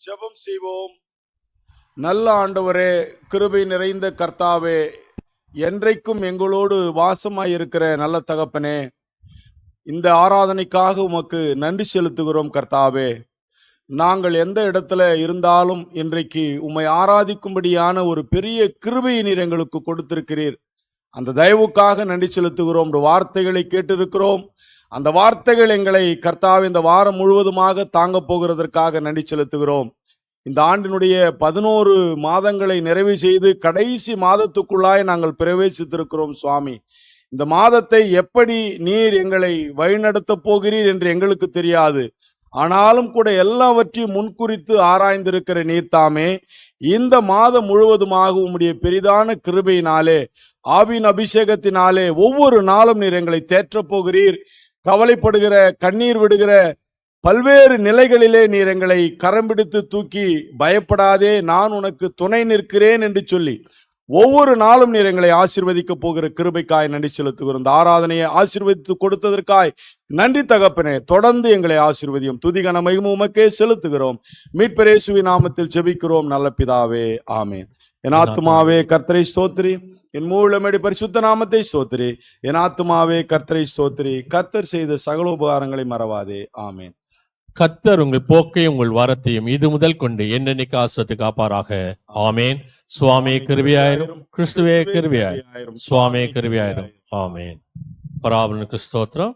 ஜெபம் செய்வோம். நல்ல ஆண்டவரே, கிருபை நிறைந்த கர்த்தாவே, என்றைக்கும் எங்களோடு வாசமாயிருக்கிற நல்ல தகப்பனே, இந்த ஆராதனைக்காக உமக்கு நன்றி செலுத்துகிறோம் கர்த்தாவே. நாங்கள் எந்த இடத்துல இருந்தாலும் இன்றைக்கு உம்மை ஆராதிக்கும்படியான ஒரு பெரிய கிருபையை நீர் எங்களுக்கு கொடுத்திருக்கிறீர். அந்த தயவுக்காக நன்றி செலுத்துகிறோம். இந்த வார்த்தைகளை கேட்டிருக்கிறோம். அந்த வார்த்தைகள் எங்களை கர்த்தாவே இந்த வாரம் முழுவதுமாக தாங்க போகிறதற்காக நன்றி செலுத்துகிறோம். இந்த ஆண்டினுடைய 11 மாதங்களை நிறைவு செய்து கடைசி மாதத்துக்குள்ளாய் நாங்கள் பிரவேசித்திருக்கிறோம் சுவாமி. இந்த மாதத்தை எப்படி நீர் எங்களை வழிநடத்தப் போகிறீர் என்று எங்களுக்கு தெரியாது. ஆனாலும் கூட எல்லாவற்றையும் முன்குறித்து ஆராய்ந்திருக்கிற நீர் தாமே இந்த மாதம் முழுவதுமாக உம்முடைய பெரிதான கிருபையினாலே, ஆவியின் அபிஷேகத்தினாலே ஒவ்வொரு நாளும் நீர் எங்களை தேற்றப் போகிறீர். கவலைப்படுகிற, கண்ணீர் விடுகிற பல்வேறு நிலைகளிலே நீர் எங்களை கரம் பிடித்து தூக்கி, பயப்படாதே நான் உனக்கு துணை நிற்கிறேன் என்று சொல்லி ஒவ்வொரு நாளும் நீர் எங்களை ஆசீர்வதிக்க போகிற கிருபைக்காய் நன்றி செலுத்துகிறோம். இந்த ஆராதனையை ஆசீர்வதித்து கொடுத்ததற்காய் நன்றி தகப்பனே. தொடர்ந்து எங்களை ஆசீர்வதியும். துதிகன மகிமை உமக்கே செலுத்துகிறோம். மீட்பர் இயேசுவின் நாமத்தில் ஜெபிக்கிறோம் நல்ல பிதாவே, ஆமென். என் ஆத்துமாவே கர்த்தரை ஸ்தோத்திரி, என் மூலமேடி பரிசுத்த நாமத்தை ஸ்தோத்திரி. என் ஆத்துமாவே கர்த்தரை ஸ்தோத்திரி, கர்த்தர் செய்த சகல உபகாரங்களை மறவாதே, ஆமென். கர்த்தர் உங்கள் போக்கையும் உங்கள் வரத்தையும் இது முதல் கொண்டு என்னென்னைக்கு ஆசிரத்து காப்பாராக. ஆமேன். சுவாமி கிருபையாயிரும், கிறிஸ்துவே கிருபையாயிரும், சுவாமி கிருபையாயிரும். ஆமேன். பராபரனுக்கு ஸ்தோத்திரம்.